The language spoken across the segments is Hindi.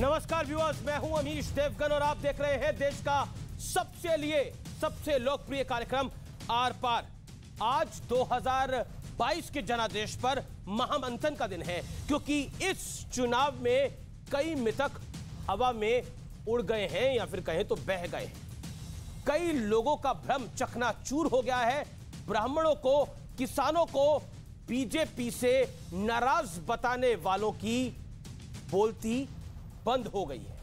नमस्कार व्यूअर्स, मैं हूं अमीश देवगन और आप देख रहे हैं देश का सबसे लोकप्रिय कार्यक्रम आर पार। आज 2022 के जनादेश पर महामंथन का दिन है, क्योंकि इस चुनाव में कई मिथक हवा में उड़ गए हैं या फिर कहें तो बह गए हैं। कई लोगों का भ्रम चकनाचूर हो गया है। ब्राह्मणों को, किसानों को बीजेपी से नाराज बताने वालों की बोलती बंद हो गई है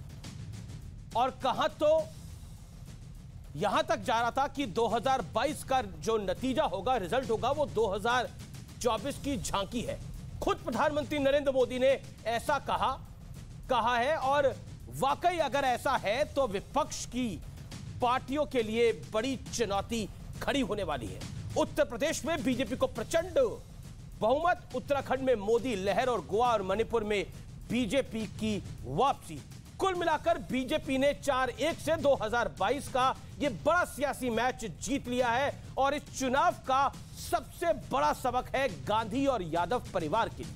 और कहां तो यहां तक जा रहा था कि 2022 का जो नतीजा होगा, रिजल्ट होगा, वो 2024 की झांकी है। खुद प्रधानमंत्री नरेंद्र मोदी ने ऐसा कहा है और वाकई अगर ऐसा है तो विपक्ष की पार्टियों के लिए बड़ी चुनौती खड़ी होने वाली है। उत्तर प्रदेश में बीजेपी को प्रचंड बहुमत, उत्तराखंड में मोदी लहर और गोवा और मणिपुर में बीजेपी की वापसी। कुल मिलाकर बीजेपी ने 4-1 से 2022 का यह बड़ा सियासी मैच जीत लिया है और इस चुनाव का सबसे बड़ा सबक है गांधी और यादव परिवार के लिए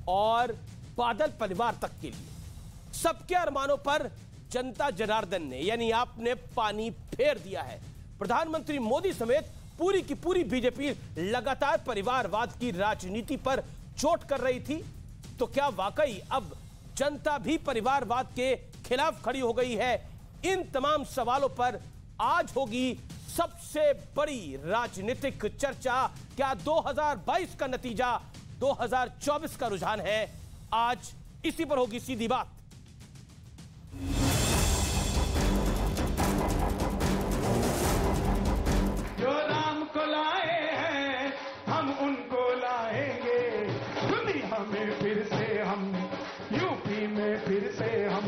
और बादल परिवार तक के लिए। सबके अरमानों पर जनता जनार्दन ने यानी आपने पानी फेर दिया है। प्रधानमंत्री मोदी समेत पूरी की पूरी बीजेपी लगातार परिवारवाद की राजनीति पर चोट कर रही थी, तो क्या वाकई अब जनता भी परिवारवाद के खिलाफ खड़ी हो गई है? इन तमाम सवालों पर आज होगी सबसे बड़ी राजनीतिक चर्चा। क्या 2022 का नतीजा 2024 का रुझान है? आज इसी पर होगी सीधी बात। जो राम को लाए हैं हम उनको लाएंगे, दुनिया में फिर से हम, यूपी में फिर से हम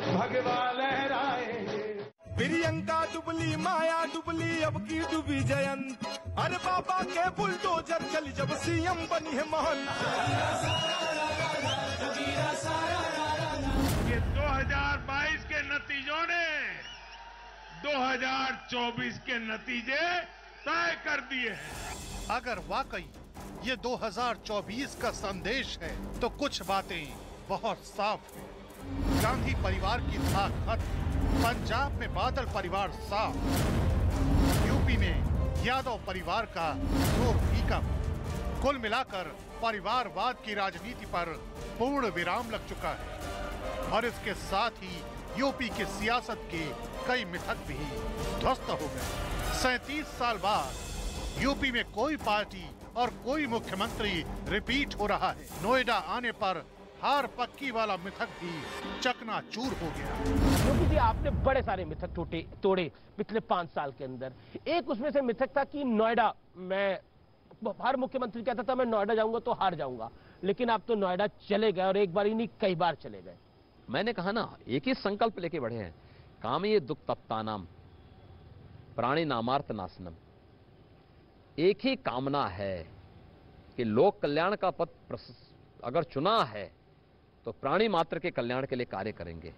भगवा लहराएंगे। प्रियंका डुबली, माया डुबली, अब की डुबी जयंत। अरे बाबा के बुलडोजर चली जब सीएम बनी है मोहन। ये 2022 के नतीजों ने 2024 के नतीजे तय कर दिए हैं। अगर वाकई ये 2024 का संदेश है तो कुछ बातें बहुत साफ है। गांधी परिवार की ताकत, पंजाब में बादल परिवार साफ, यूपी में यादव परिवार का जोर फीका। कुल मिलाकर परिवारवाद की राजनीति पर पूर्ण विराम लग चुका है और इसके साथ ही यूपी की सियासत के कई मिथक भी ध्वस्त हो गए। 37 साल बाद यूपी में कोई पार्टी और कोई मुख्यमंत्री रिपीट हो रहा है। नोएडा आने पर हार पक्की वाला मिथक भी चकनाचूर हो गया। योगी जी, आपने बड़े सारे मिथक तोड़े पिछले 5 साल के अंदर। एक उसमें से मिथक था कि नोएडा, मैं हर मुख्यमंत्री कहता था मैं नोएडा जाऊंगा तो हार जाऊंगा, लेकिन आप तो नोएडा चले गए और एक बार ही नहीं कई बार चले गए। मैंने कहा ना, एक ही संकल्प लेके बढ़े हैं, काम ये दुख तप्तानाम प्राणी नामार्थ नाशनम। एक ही कामना है कि लोक कल्याण का पथ अगर चुना है तो प्राणी मात्र के कल्याण के लिए कार्य करेंगे।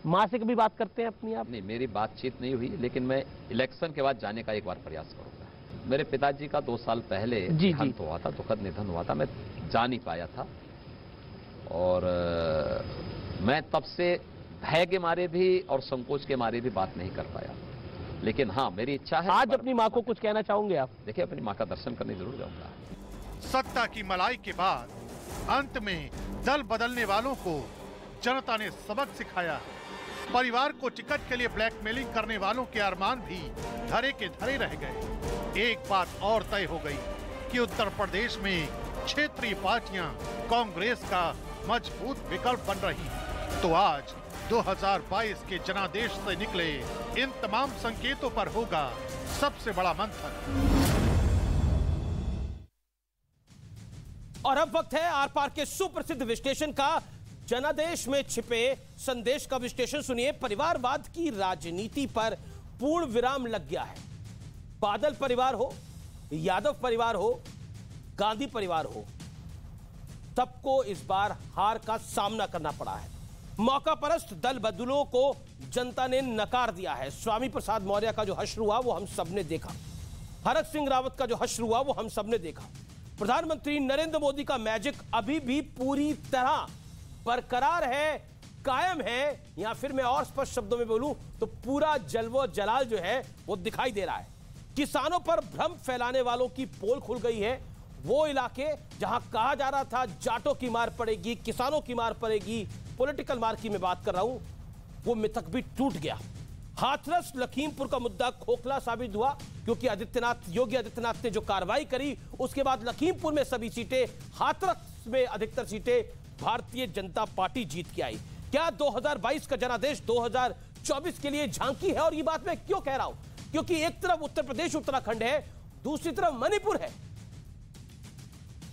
मां से कभी बात करते हैं अपनी आप? नहीं, मेरी बातचीत नहीं हुई, लेकिन मैं इलेक्शन के बाद जाने का एक बार प्रयास करूंगा। मेरे पिताजी का 2 साल पहले देहांत हुआ था, दुखद निधन हुआ था, मैं जा नहीं पाया था और मैं तब से भय के मारे भी और संकोच के मारे भी बात नहीं कर पाया। लेकिन हाँ, मेरी इच्छा है। आज अपनी माँ को कुछ कहना चाहोगे आप? देखिए, अपनी माँ का दर्शन करने जरूर जाऊंगा। सत्ता की मलाई के बाद अंत में दल बदलने वालों को जनता ने सबक सिखाया है। परिवार को टिकट के लिए ब्लैकमेलिंग करने वालों के अरमान भी धरे के धरे रह गए। एक बात और तय हो गई कि उत्तर प्रदेश में क्षेत्रीय पार्टियां कांग्रेस का मजबूत विकल्प बन रही हैं। तो आज 2022 के जनादेश से निकले इन तमाम संकेतों पर होगा सबसे बड़ा मंथन। और अब वक्त है आर पार के सुप्रसिद्ध विश्लेषण का। जनादेश में छिपे संदेश का विश्लेषण सुनिए। परिवारवाद की राजनीति पर पूर्ण विराम लग गया है। बादल परिवार हो, यादव परिवार हो, गांधी परिवार हो, सबको इस बार हार का सामना करना पड़ा है। मौका परस्त दल बदलुओं को जनता ने नकार दिया है। स्वामी प्रसाद मौर्य का जो हश्र हुआ वो हम सबने देखा। हरक सिंह रावत का जो हश्र हुआ वो हम सबने देखा। प्रधानमंत्री नरेंद्र मोदी का मैजिक अभी भी पूरी तरह बरकरार है कायम है, या फिर मैं और स्पष्ट शब्दों में बोलूं तो पूरा जलवो जलाल जो है वो दिखाई दे रहा है। किसानों पर भ्रम फैलाने वालों की पोल खुल गई है। वो इलाके जहां कहा जा रहा था जाटों की मार पड़ेगी, किसानों की मार पड़ेगी, पॉलिटिकल मार की मैं बात कर रहा हूं, वो मिथक भी टूट गया। हाथरस लखीमपुर का मुद्दा खोखला साबित हुआ क्योंकि योगी आदित्यनाथ ने जो कार्रवाई करी उसके बाद लखीमपुर में सभी सीटें, हाथरस में अधिकतर सीटें भारतीय जनता पार्टी जीत के आई। क्या 2022 का जनादेश 2024 के लिए झांकी है? और ये बात मैं क्यों कह रहा हूं? क्योंकि एक तरफ उत्तर प्रदेश उत्तराखंड है, दूसरी तरफ मणिपुर है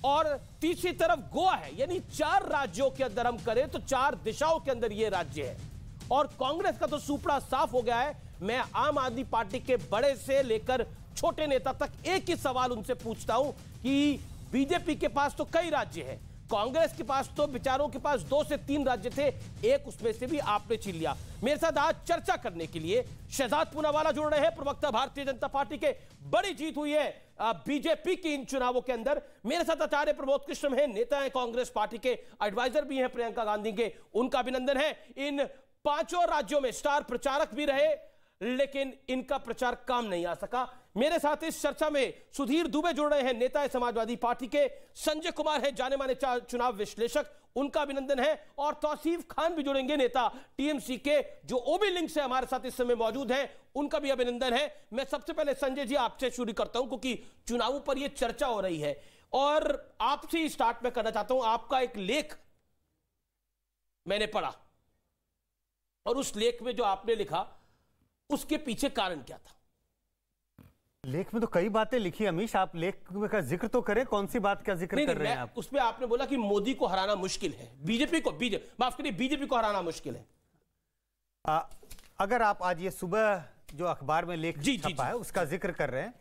और तीसरी तरफ गोवा है। यानी 4 राज्यों के अंदर हम करें तो 4 दिशाओं के अंदर यह राज्य है। और कांग्रेस का तो सुपड़ा साफ हो गया है। मैं आम आदमी पार्टी के बड़े से लेकर छोटे नेता तक एक ही सवाल उनसे पूछता हूं कि बीजेपी के पास तो कई राज्य हैं, कांग्रेस के पास तो विचारों के पास 2 से 3 राज्य थे, एक उसमें से भी आपने छीन लिया। मेरे साथ आज चर्चा करने के लिए शहजाद पूनावाला जुड़ रहे हैं, प्रवक्ता भारतीय जनता पार्टी के। बड़ी जीत हुई है बीजेपी की इन चुनावों के अंदर। मेरे साथ आचार्य प्रमोद कृष्ण है, नेता है कांग्रेस पार्टी के, एडवाइजर भी हैं प्रियंका गांधी के, उनका अभिनंदन है। इन 5 राज्यों में स्टार प्रचारक भी रहे लेकिन इनका प्रचार काम नहीं आ सका। मेरे साथ इस चर्चा में सुधीर दुबे जुड़ रहे हैं, नेता है समाजवादी पार्टी के। संजय कुमार है, जाने माने चुनाव विश्लेषक, उनका अभिनंदन है। और तौसीफ खान भी जुड़ेंगे, नेता टीएमसी के, जो ओबी लिंक से हमारे साथ इस समय मौजूद हैं, उनका भी अभिनंदन है। मैं सबसे पहले संजय जी आपसे शुरू करता हूं क्योंकि चुनावों पर यह चर्चा हो रही है और आपसे स्टार्ट में करना चाहता हूं। आपका एक लेख मैंने पढ़ा और उस लेख में जो आपने लिखा उसके पीछे कारण क्या था? लेख में तो कई बातें लिखी अमीश, आप लेख का जिक्र तो करें, कौन सी बात का जिक्र कर रहे हैं आप? उसमें आपने बोला कि मोदी को हराना मुश्किल है, बीजेपी को हराना मुश्किल है। अगर आप आज ये सुबह जो अखबार में लेख छपा है उसका जिक्र कर रहे हैं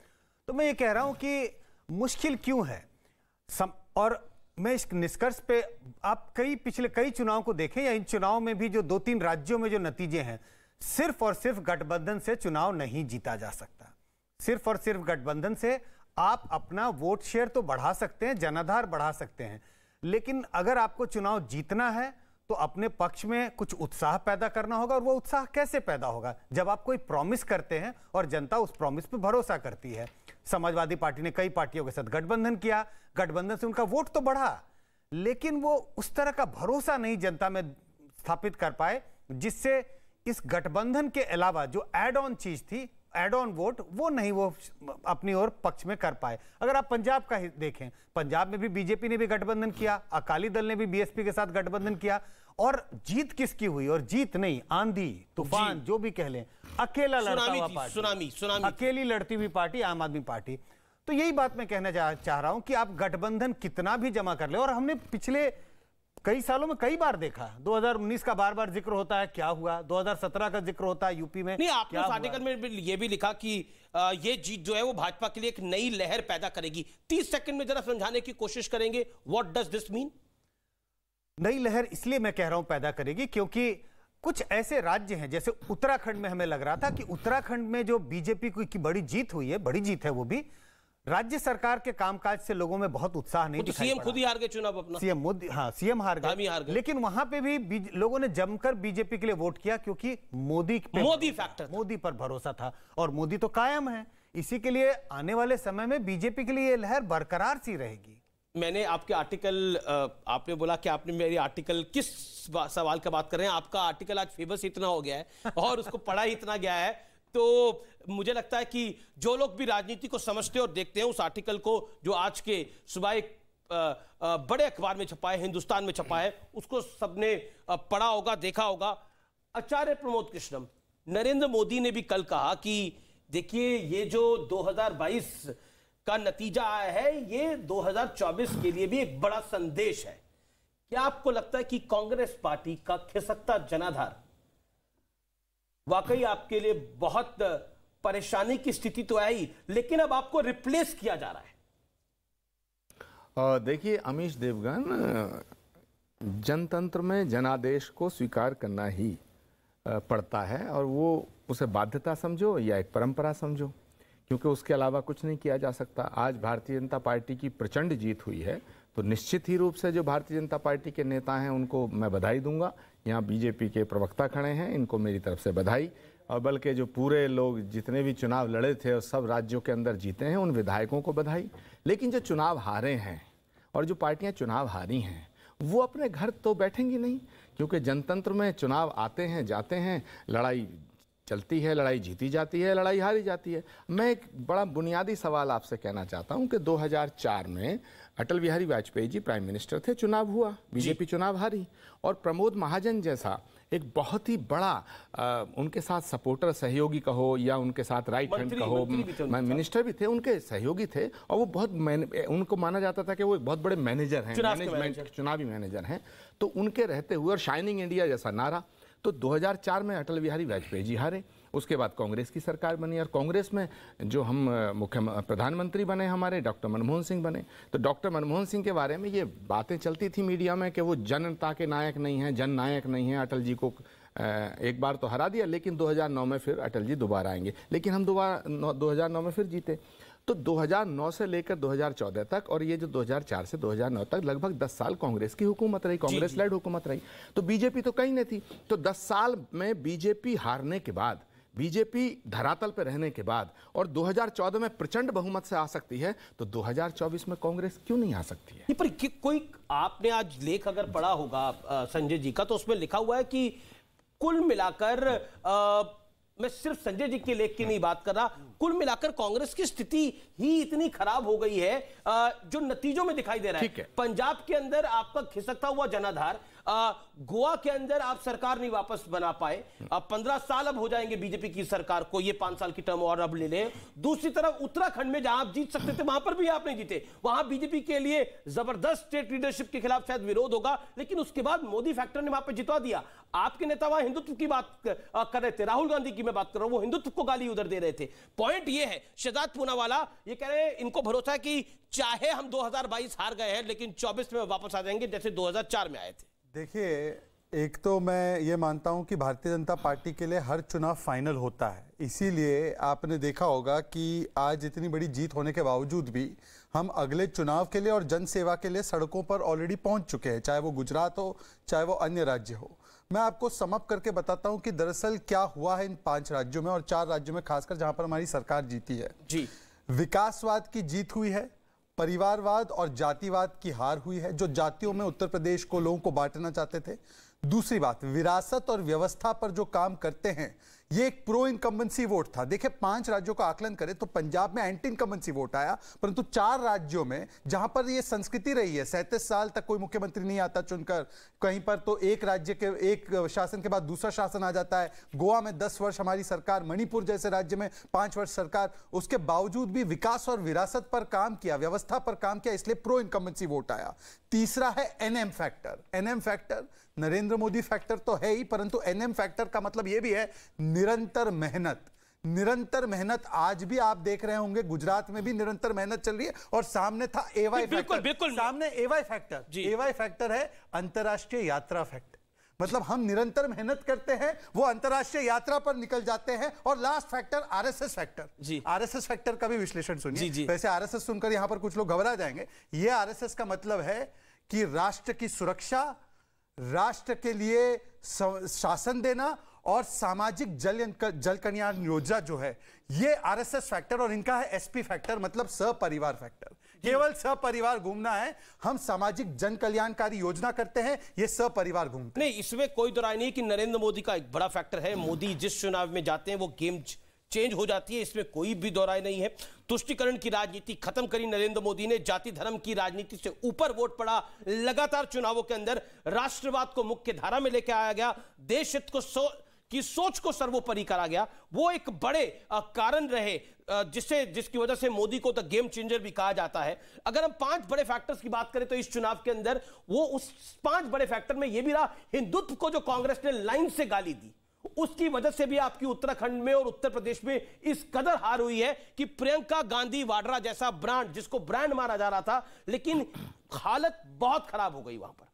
तो मैं ये कह रहा हूं कि मुश्किल क्यों है। और मैं इस निष्कर्ष पे आप पिछले कई चुनाव को देखें या इन चुनाव में भी जो 2-3 राज्यों में जो नतीजे हैं, सिर्फ और सिर्फ गठबंधन से चुनाव नहीं जीता जा सकता। सिर्फ और सिर्फ गठबंधन से आप अपना वोट शेयर तो बढ़ा सकते हैं, जनाधार बढ़ा सकते हैं, लेकिन अगर आपको चुनाव जीतना है तो अपने पक्ष में कुछ उत्साह पैदा करना होगा। और वो उत्साह कैसे पैदा होगा? जब आप कोई प्रॉमिस करते हैं और जनता उस प्रॉमिस पे भरोसा करती है। समाजवादी पार्टी ने कई पार्टियों के साथ गठबंधन किया, गठबंधन से उनका वोट तो बढ़ा, लेकिन वो उस तरह का भरोसा नहीं जनता में स्थापित कर पाए जिससे इस गठबंधन के अलावा जो एड ऑन चीज थी, एड ऑन वोट, वो नहीं वो अपनी ओर पक्ष में कर पाए। अगर आप पंजाब का ही देखें, पंजाब में भी बीजेपी ने भी गठबंधन किया, अकाली दल ने भी बीएसपी के साथ गठबंधन किया और जीत किसकी हुई? और जीत नहीं, आंधी तूफान जो भी कह लें, अकेला लड़ता हुआ पार्टी, सुनामी अकेली लड़ती हुई पार्टी आम आदमी पार्टी। तो यही बात मैं कहना चाह रहा हूं कि आप गठबंधन कितना भी जमा कर ले, और हमने पिछले कई सालों में कई बार देखा, 2019 का बार बार जिक्र होता है, क्या हुआ? 2017 का जिक्र होता है यूपी में। नहीं, आपने उस आर्टिकल में ये भी लिखा कि ये जीत जो है वो भाजपा के लिए एक नई लहर पैदा करेगी। 30 सेकंड में जरा समझाने की कोशिश करेंगे, व्हाट डज दिस मीन? नई लहर इसलिए मैं कह रहा हूं पैदा करेगी क्योंकि कुछ ऐसे राज्य हैं, जैसे उत्तराखंड में हमें लग रहा था कि उत्तराखंड में जो बीजेपी की बड़ी जीत हुई है, बड़ी जीत है, वो भी राज्य सरकार के कामकाज से लोगों में बहुत उत्साह नहीं दिखाई सीएम खुद ही हार गए चुनाव अपना। सीएम हार गए, लेकिन वहां पे भी लोगों ने जमकर बीजेपी के लिए वोट किया क्योंकि मोदी फैक्टर, मोदी पर भरोसा था और मोदी तो कायम है। इसी के लिए आने वाले समय में बीजेपी के लिए लहर बरकरार सी रहेगी। मैंने आपके आर्टिकल, आपने बोला कि आपने मेरी आर्टिकल किस सवाल का बात कर रहे हैं, आपका आर्टिकल आज फेमस इतना हो गया है और उसको पढ़ा ही इतना गया है, तो मुझे लगता है कि जो लोग भी राजनीति को समझते और देखते हैं उस आर्टिकल को, जो आज के सुबह एक बड़े अखबार में छपा है, हिंदुस्तान में छपा है, उसको सबने पढ़ा होगा, देखा होगा। आचार्य प्रमोद कृष्णम, नरेंद्र मोदी ने भी कल कहा कि देखिए ये जो 2022 का नतीजा आया है, ये 2024 के लिए भी एक बड़ा संदेश है। क्या आपको लगता है कि कांग्रेस पार्टी का खिसकता जनाधार वाकई आपके लिए बहुत परेशानी की स्थिति तो आई, लेकिन अब आपको रिप्लेस किया जा रहा है? देखिए अमीश देवगन, जनतंत्र में जनादेश को स्वीकार करना ही पड़ता है और वो उसे बाध्यता समझो या एक परंपरा समझो, क्योंकि उसके अलावा कुछ नहीं किया जा सकता। आज भारतीय जनता पार्टी की प्रचंड जीत हुई है तो निश्चित ही रूप से जो भारतीय जनता पार्टी के नेता हैं उनको मैं बधाई दूंगा। यहाँ बीजेपी के प्रवक्ता खड़े हैं, इनको मेरी तरफ से बधाई, और बल्कि जो पूरे लोग जितने भी चुनाव लड़े थे और सब राज्यों के अंदर जीते हैं उन विधायकों को बधाई। लेकिन जो चुनाव हारे हैं और जो पार्टियां चुनाव हारी हैं वो अपने घर तो बैठेंगी नहीं, क्योंकि जनतंत्र में चुनाव आते हैं जाते हैं, लड़ाई चलती है, लड़ाई जीती जाती है, लड़ाई हारी जाती है। मैं एक बड़ा बुनियादी सवाल आपसे कहना चाहता हूं कि 2004 में अटल बिहारी वाजपेयी जी प्राइम मिनिस्टर थे, चुनाव हुआ, बीजेपी चुनाव हारी, और प्रमोद महाजन जैसा एक बहुत ही बड़ा उनके साथ सपोर्टर सहयोगी कहो या उनके साथ राइट हैंड कहो, मिनिस्टर भी थे, उनके सहयोगी थे, और वो बहुत उनको माना जाता था कि वो एक बहुत बड़े मैनेजर हैं, मैनेजमेंट चुनावी मैनेजर हैं। तो उनके रहते हुए और शाइनिंग इंडिया जैसा नारा, तो 2004 में अटल बिहारी वाजपेयी जी हारे, उसके बाद कांग्रेस की सरकार बनी, और कांग्रेस में जो हम प्रधानमंत्री बने हमारे डॉक्टर मनमोहन सिंह बने। तो डॉक्टर मनमोहन सिंह के बारे में ये बातें चलती थी मीडिया में कि वो जनता के नायक नहीं हैं, जन नायक नहीं हैं, अटल जी को एक बार तो हरा दिया, लेकिन 2009 में फिर अटल जी दोबारा आएंगे, लेकिन हम दोबारा 2009 में फिर जीते। तो 2009 से लेकर 2014 तक, और ये जो 2004 से 2009 तक लगभग 10 साल कांग्रेस की हुकूमत रही, कांग्रेस लेड हुकूमत रही, तो बीजेपी तो कहीं नहीं थी। तो 10 साल में बीजेपी हारने के बाद, बीजेपी धरातल पर रहने के बाद, और 2014 में प्रचंड बहुमत से आ सकती है, तो 2024 में कांग्रेस क्यों नहीं आ सकती है? पर कोई आपने आज लेख अगर पढ़ा होगा संजय जी का, तो उसमें लिखा हुआ है कि कुल मिलाकर, मैं सिर्फ संजय जी के लेख की नहीं बात कर रहा, कुल मिलाकर कांग्रेस की स्थिति ही इतनी खराब हो गई है जो नतीजों में दिखाई दे रहा है। पंजाब के अंदर आपका खिसकता हुआ जनाधार, गोवा के अंदर आप सरकार नहीं वापस बना पाए, 15 साल अब हो जाएंगे बीजेपी की सरकार को, ये 5 साल की टर्म और अब ले लें। दूसरी तरफ उत्तराखंड में जहां आप जीत सकते थे वहां पर भी आप नहीं जीते, वहां बीजेपी के लिए जबरदस्त स्टेट लीडरशिप के खिलाफ शायद विरोध होगा, लेकिन उसके बाद मोदी फैक्टर ने वहां पर जितवा दिया। आपके नेता वहां हिंदुत्व की बात कर रहे थे, राहुल गांधी की मैं बात कर रहा हूं, वो हिंदुत्व को गाली उधर दे रहे थे। पॉइंट ये है, शहजाद पूनावाला ये कह रहे हैं इनको भरोसा है कि चाहे हम 2022 हार गए हैं लेकिन 24 में वापस आ जाएंगे जैसे 2004 में आए थे। देखिए, एक तो मैं ये मानता हूं कि भारतीय जनता पार्टी के लिए हर चुनाव फाइनल होता है, इसीलिए आपने देखा होगा कि आज इतनी बड़ी जीत होने के बावजूद भी हम अगले चुनाव के लिए और जन सेवा के लिए सड़कों पर ऑलरेडी पहुंच चुके हैं, चाहे वो गुजरात हो चाहे वो अन्य राज्य हो। मैं आपको समअप करके बताता हूं कि दरअसल क्या हुआ है इन 5 राज्यों में और 4 राज्यों में, खासकर जहां पर हमारी सरकार जीती है। जी, विकासवाद की जीत हुई है, परिवारवाद और जातिवाद की हार हुई है, जो जातियों में उत्तर प्रदेश को लोगों को बांटना चाहते थे। दूसरी बात, विरासत और व्यवस्था पर जो काम करते हैं, ये एक प्रो इनकम्बेंसी वोट था। देखिए, 5 राज्यों का आकलन करें तो पंजाब में एंटी इनकम्बेंसी वोट आया, परंतु 4 राज्यों में जहां पर ये संस्कृति रही है, 37 साल तक कोई मुख्यमंत्री नहीं आता चुनकर, कहीं पर तो एक राज्य के एक शासन के बाद दूसरा शासन आ जाता है। गोवा में 10 वर्ष हमारी सरकार, मणिपुर जैसे राज्य में 5 वर्ष सरकार, उसके बावजूद भी विकास और विरासत पर काम किया, व्यवस्था पर काम किया, इसलिए प्रो इनकम्बेंसी वोट आया। तीसरा है NM factor. NM factor Narendra Modi factor तो है ही, परंतु एनएम फैक्टर का मतलब यह भी है निरंतर मेहनत। निरंतर मेहनत आज भी आप देख रहे होंगे, गुजरात में भी निरंतर मेहनत चल रही है, और सामने था एवाई फैक्टर, सामने एवाई फैक्टर। एवाई फैक्टर है अंतरराष्ट्रीय यात्रा फैक्टर, मतलब हम निरंतर मेहनत करते हैं, वो अंतरराष्ट्रीय यात्रा पर निकल जाते हैं। और last factor RSS factor. RSS factor का भी विश्लेषण सुनिए। वैसे आरएसएस सुनकर यहां पर कुछ लोग घबरा जाएंगे। ये आरएसएस का मतलब है कि राष्ट्र की सुरक्षा, राष्ट्र के लिए शासन देना और सामाजिक जल कल्याण योजना जो है, ये आरएसएस फैक्टर। और इनका है एसपी फैक्टर, मतलब सपरिवार फैक्टर। केवल सपरिवार घूमना है, हम सामाजिक जन कल्याणकारी योजना करते हैं, ये सपरिवार घूमते नहीं। इसमें कोई दो राय नहीं कि नरेंद्र मोदी का एक बड़ा फैक्टर है। मोदी जिस चुनाव में जाते हैं वो गेम चेंज हो जाती है, इसमें कोई भी दो राय नहीं है। तुष्टीकरण की राजनीति खत्म करी नरेंद्र मोदी ने, जाति धर्म की राजनीति से ऊपर वोट पड़ा। लगातार चुनावों के अंदर राष्ट्रवाद को मुख्य धारा में लेकर आया गया, देश हित को की सोच को सर्वोपरि करा गया। वो एक बड़े कारण रहे जिसकी वजह से मोदी को द गेम चेंजर भी कहा जाता है। अगर हम 5 बड़े फैक्टर्स की बात करें तो इस चुनाव के अंदर वो उस 5 बड़े फैक्टर में यह भी रहा, हिंदुत्व को जो कांग्रेस ने लाइन से गाली दी, उसकी वजह से भी आपकी उत्तराखंड में और उत्तर प्रदेश में इस कदर हार हुई है कि प्रियंका गांधी वाड्रा जैसा ब्रांड, जिसको ब्रांड माना जा रहा था, लेकिन हालत बहुत खराब हो गई वहां पर।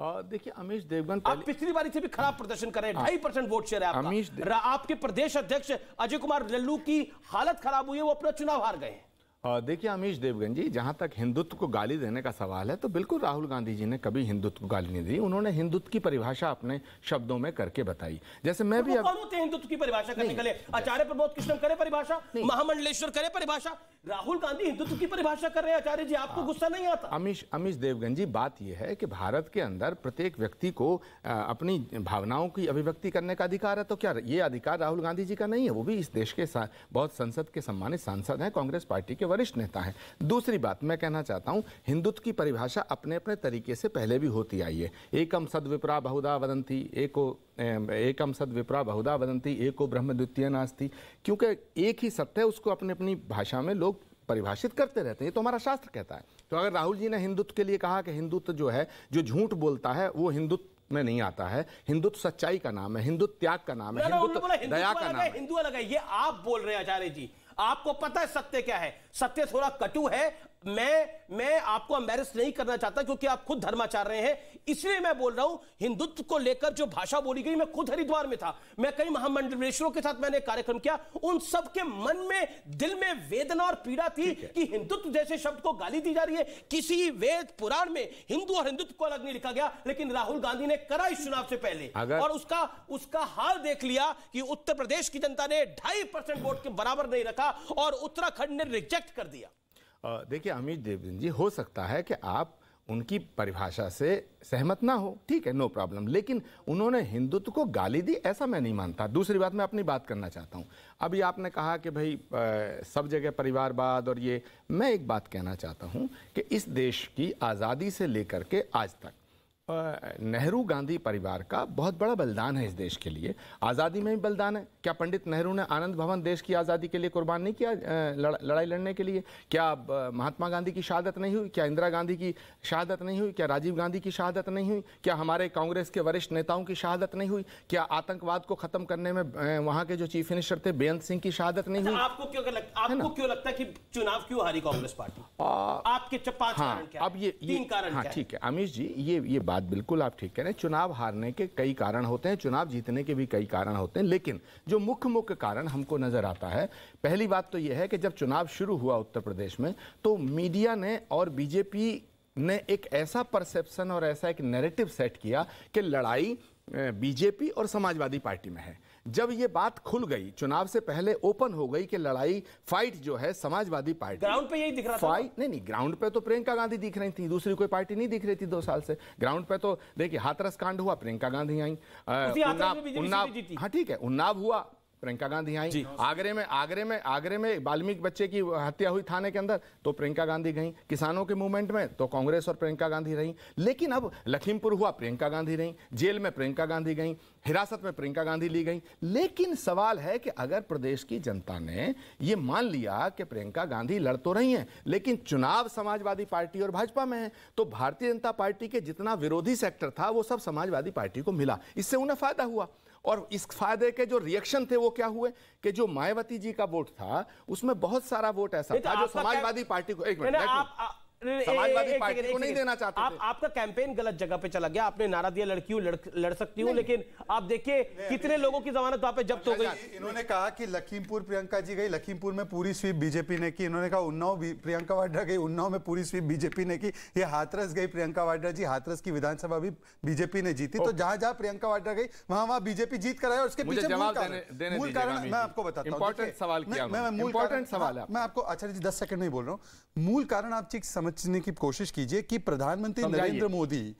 देखिए, अमीश देवगन आप पिछली बारी से भी खराब प्रदर्शन कर रहे हैं, 2.5% वोट शेयर है आपका। आपके प्रदेश अध्यक्ष अजय कुमार लल्लू की हालत खराब हुई है, वो अपना चुनाव हार गए हैं। देखिए अमीश देवगन जी, जहां तक हिंदुत्व को गाली देने का सवाल है तो बिल्कुल राहुल गांधी जी ने कभी हिंदुत्व को गाली नहीं दी। उन्होंने हिंदुत्व की परिभाषा अपने शब्दों में करके बताई। जैसे मैं भी कौन होते हैं हिंदुत्व की परिभाषा करने के लिए? आचार्य प्रमोद कृष्णम करे परिभाषा, महामंडलेश्वर करे परिभाषा, राहुल गांधी हिंदुत्व की परिभाषा कर रहे हैं। आचार्य जी, आपको गुस्सा नहीं आता? अमीश देवगन जी, बात यह है कि भारत के अंदर प्रत्येक व्यक्ति को अपनी भावनाओं की अभिव्यक्ति करने का अधिकार है। तो क्या ये अधिकार राहुल गांधी जी का नहीं है? वो भी इस देश के बहुत संसद के सम्मानित सांसद हैं, कांग्रेस पार्टी के वरिष्ठ नेता हैं। दूसरी बात मैं कहना चाहता हूं, हिंदुत्व की परिभाषा अपने अपने तरीके से पहले भी होती आई है। एकम सद्विप्रा बहुधा वदंती, एकम सद्विप्रा बहुधा वदंती, एको ब्रह्म द्वितीय नास्ति। क्योंकि एक ही सत्य है, उसको अपनी अपनी भाषा में लोग परिभाषित करते रहते हैं। ये तो हमारा शास्त्र कहता है। तो अगर राहुल जी ने हिंदुत्व के लिए कहा कि हिंदुत्व जो है, जो झूठ बोलता है वो हिंदुत्व में नहीं आता है, हिंदुत्व सच्चाई का नाम है, हिंदुत्व त्याग का नाम है, हिंदुत्व दया का नाम है। हिंदू अलग है, ये आप बोल रहे हैं आचार्य जी। आपको पता है सत्य क्या है? सत्य थोड़ा कटु है। मैं आपको एम्बैरेस नहीं करना चाहता क्योंकि आप खुद धर्माचार्य हैं, इसलिए मैं बोल रहा हूं। हिंदुत्व को लेकर जो भाषा बोली गई, मैं खुद हरिद्वार में था, मैं कई महामंडलेश्वरों के साथ मैंने कार्यक्रम किया, उन सबके मन में, दिल में वेदना और पीड़ा थी कि हिंदुत्व जैसे शब्द को गाली दी जा रही है। किसी वेद पुराण में हिंदू और हिंदुत्व को अलग नहीं लिखा गया, लेकिन राहुल गांधी ने करा इस चुनाव से पहले, और उसका हाल देख लिया कि उत्तर प्रदेश की जनता ने 2.5% वोट के बराबर नहीं रखा और उत्तराखंड ने रिजेक्ट कर दिया। देखिए अमित देवगन जी, हो सकता है कि आप उनकी परिभाषा से सहमत ना हो, ठीक है, नो प्रॉब्लम, लेकिन उन्होंने हिंदुत्व को गाली दी ऐसा मैं नहीं मानता। दूसरी बात, मैं अपनी बात करना चाहता हूं। अभी आपने कहा कि भाई सब जगह परिवारवाद, और ये मैं एक बात कहना चाहता हूं कि इस देश की आज़ादी से लेकर के आज तक नेहरू गांधी परिवार का बहुत बड़ा बलिदान है इस देश के लिए। आज़ादी में भी बलिदान है। क्या पंडित नेहरू ने आनंद भवन देश की आज़ादी के लिए कुर्बान नहीं किया लड़ाई लड़ने के लिए? क्या महात्मा गांधी की शहादत नहीं हुई? क्या इंदिरा गांधी की शहादत नहीं हुई? क्या राजीव गांधी की शहादत नहीं हुई? क्या हमारे कांग्रेस के वरिष्ठ नेताओं की शहादत नहीं हुई? क्या आतंकवाद को खत्म करने में वहाँ के जो चीफ मिनिस्टर थे बेअंत सिंह की शहादत नहीं हुई? आपको क्यों लगता है कि चुनाव क्यों हारी कांग्रेस पार्टी? आपके 5 कारण क्या? अब ये 3 कारण। हाँ ठीक है अमीश जी, ये बात बिल्कुल आप ठीक कह रहे हैं। चुनाव हारने के कई कारण होते हैं, चुनाव जीतने के भी कई कारण होते हैं, लेकिन जो मुख्य कारण हमको नजर आता है, पहली बात तो यह है कि जब चुनाव शुरू हुआ उत्तर प्रदेश में, तो मीडिया ने और बीजेपी ने एक ऐसा परसेप्शन और ऐसा एक नैरेटिव सेट किया कि लड़ाई बीजेपी और समाजवादी पार्टी में है। जब ये बात खुल गई, चुनाव से पहले ओपन हो गई कि लड़ाई, फाइट जो है समाजवादी पार्टी, ग्राउंड पे यही दिख रहा था। नहीं, ग्राउंड पे तो प्रियंका गांधी दिख रही थी, दूसरी कोई पार्टी नहीं दिख रही थी 2 साल से। ग्राउंड पे तो देखिए हाथरस कांड हुआ, प्रियंका गांधी आई। उन्नाव, हाँ ठीक है, उन्नाव हुआ, प्रियंका गांधी आई। आगरे में वाल्मीकि बच्चे की हत्या हुई थाने के अंदर, तो प्रियंका गांधी गई। किसानों के मूवमेंट में तो कांग्रेस और प्रियंका गांधी रही। लेकिन अब लखीमपुर हुआ, प्रियंका गांधी रही। जेल में प्रियंका गांधी गई, हिरासत में प्रियंका गांधी ली गई। लेकिन सवाल है कि अगर प्रदेश की जनता ने ये मान लिया कि प्रियंका गांधी लड़ तो रही हैं, लेकिन चुनाव समाजवादी पार्टी और भाजपा में है, तो भारतीय जनता पार्टी के जितना विरोधी सेक्टर था वो सब समाजवादी पार्टी को मिला। इससे उन्हें फायदा हुआ। और इस फायदे के जो रिएक्शन थे वो क्या हुए कि जो मायावती जी का वोट था, उसमें बहुत सारा वोट ऐसा था जो समाजवादी पार्टी को, एक मिनट, समाजवादी पार्टी को नहीं देना चाहते थे। आपका कैंपेन गलत जगह पे चला गया। आपने नारा दिया लड़कियों लड़ सकती हूं, लेकिन आप देखिए कितने लोगों की जमानत वहां पे जब्त हो गई। इन्होंने कहा कि लखीमपुर प्रियंका जी गई, लखीमपुर में पूरी स्वीप बीजेपी ने की। इन्होंने कहा उन्नाव प्रियंका वाड्रा गई, उन्नाव में पूरी स्वीप बीजेपी ने की। ये हाथरस गई प्रियंका वाड्रा जी, हाथरस की विधानसभा भी बीजेपी ने जीती। तो जहां जहां प्रियंका वाड्रा गई वहां बीजेपी जीत कर आया। और उसके पीछे मूल कारण मैं आपको बताता हूं। इंपॉर्टेंट सवाल किया, इंपॉर्टेंट सवाल है। मैं आपको आचार्य जी 10 सेकंड नहीं बोल रहा हूं। मूल कारण आप चीज समझने की कोशिश कीजिए कि प्रधानमंत्री नरेंद्र मोदी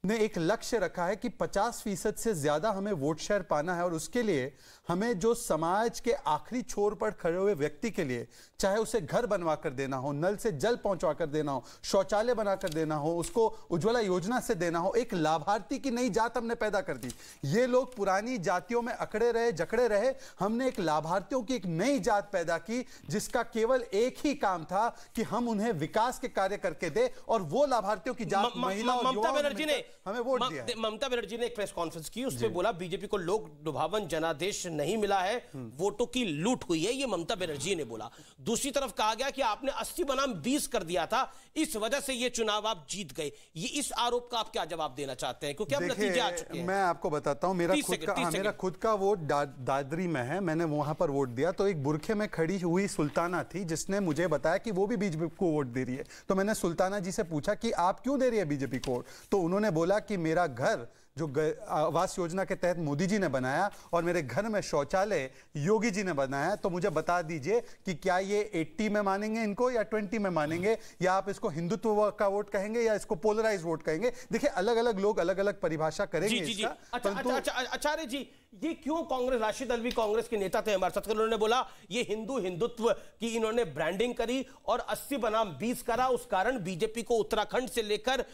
ने एक लक्ष्य रखा है कि 50% से ज्यादा हमें वोट शेयर पाना है, और उसके लिए हमें जो समाज के आखिरी छोर पर खड़े हुए व्यक्ति के लिए, चाहे उसे घर बनवा कर देना हो, नल से जल पहुंचवा कर देना हो, शौचालय बनाकर देना हो, उसको उज्ज्वला योजना से देना हो, एक लाभार्थी की नई जात हमने पैदा कर दी। ये लोग पुरानी जातियों में अकड़े रहे, जकड़े रहे। हमने एक लाभार्थियों की एक नई जात पैदा की, जिसका केवल एक ही काम था कि हम उन्हें विकास के कार्य करके दे। और वो लाभार्थियों की जात महिला, ममता बनर्जी ने हमें वोट दिया है। ममता बनर्जी ने एक प्रेस कॉन्फ्रेंस की, उसमें बोला बीजेपी को लोक लुभावन जनादेश नहीं मिला है, वोटों की लूट हुई है, ये ममता बनर्जी ने बोला। दूसरी तरफ कहा गया कि आपने 80 बनाम 20 कर दिया था, इस वजह से ये चुनाव आप जीत गए। ये इस आरोप का आप क्या जवाब देना चाहते हैं, क्योंकि अब नतीजे आ चुके हैं। मैं आपको बताता हूं, मेरा खुद का वोट दादरी में है, मैंने वहां पर वोट दिया, तो एक बुरखे में खड़ी हुई सुल्ताना थी जिसने मुझे बताया कि वो भी बीजेपी को वोट दे रही है। तो मैंने सुल्ताना जी से पूछा कि आप क्यों दे रही है बीजेपी को वोट, तो उन्होंने बोला कि मेरा घर जो आवास योजना के तहत मोदी जी ने बनाया और मेरे घर में शौचालय योगी जी ने बनाया, तो मुझे बता दीजिए कि क्या ये 80 में मानेंगे इनको या 20 में मानेंगे, या आप इसको हिंदुत्व का वोट कहेंगे या इसको पोलराइज वोट कहेंगे। देखिए अलग अलग लोग अलग अलग परिभाषा करेंगे इसका। आचार्य जी, ये क्यों कांग्रेस, राशिद अल्वी कांग्रेस के नेता थे हमारे साथ, उन्होंने बोला ये हिंदुत्व की इन्होंने ब्रांडिंग करी और 80 बनाम 20 करा, उस कारण बीजेपी को उत्तराखंड से लेकर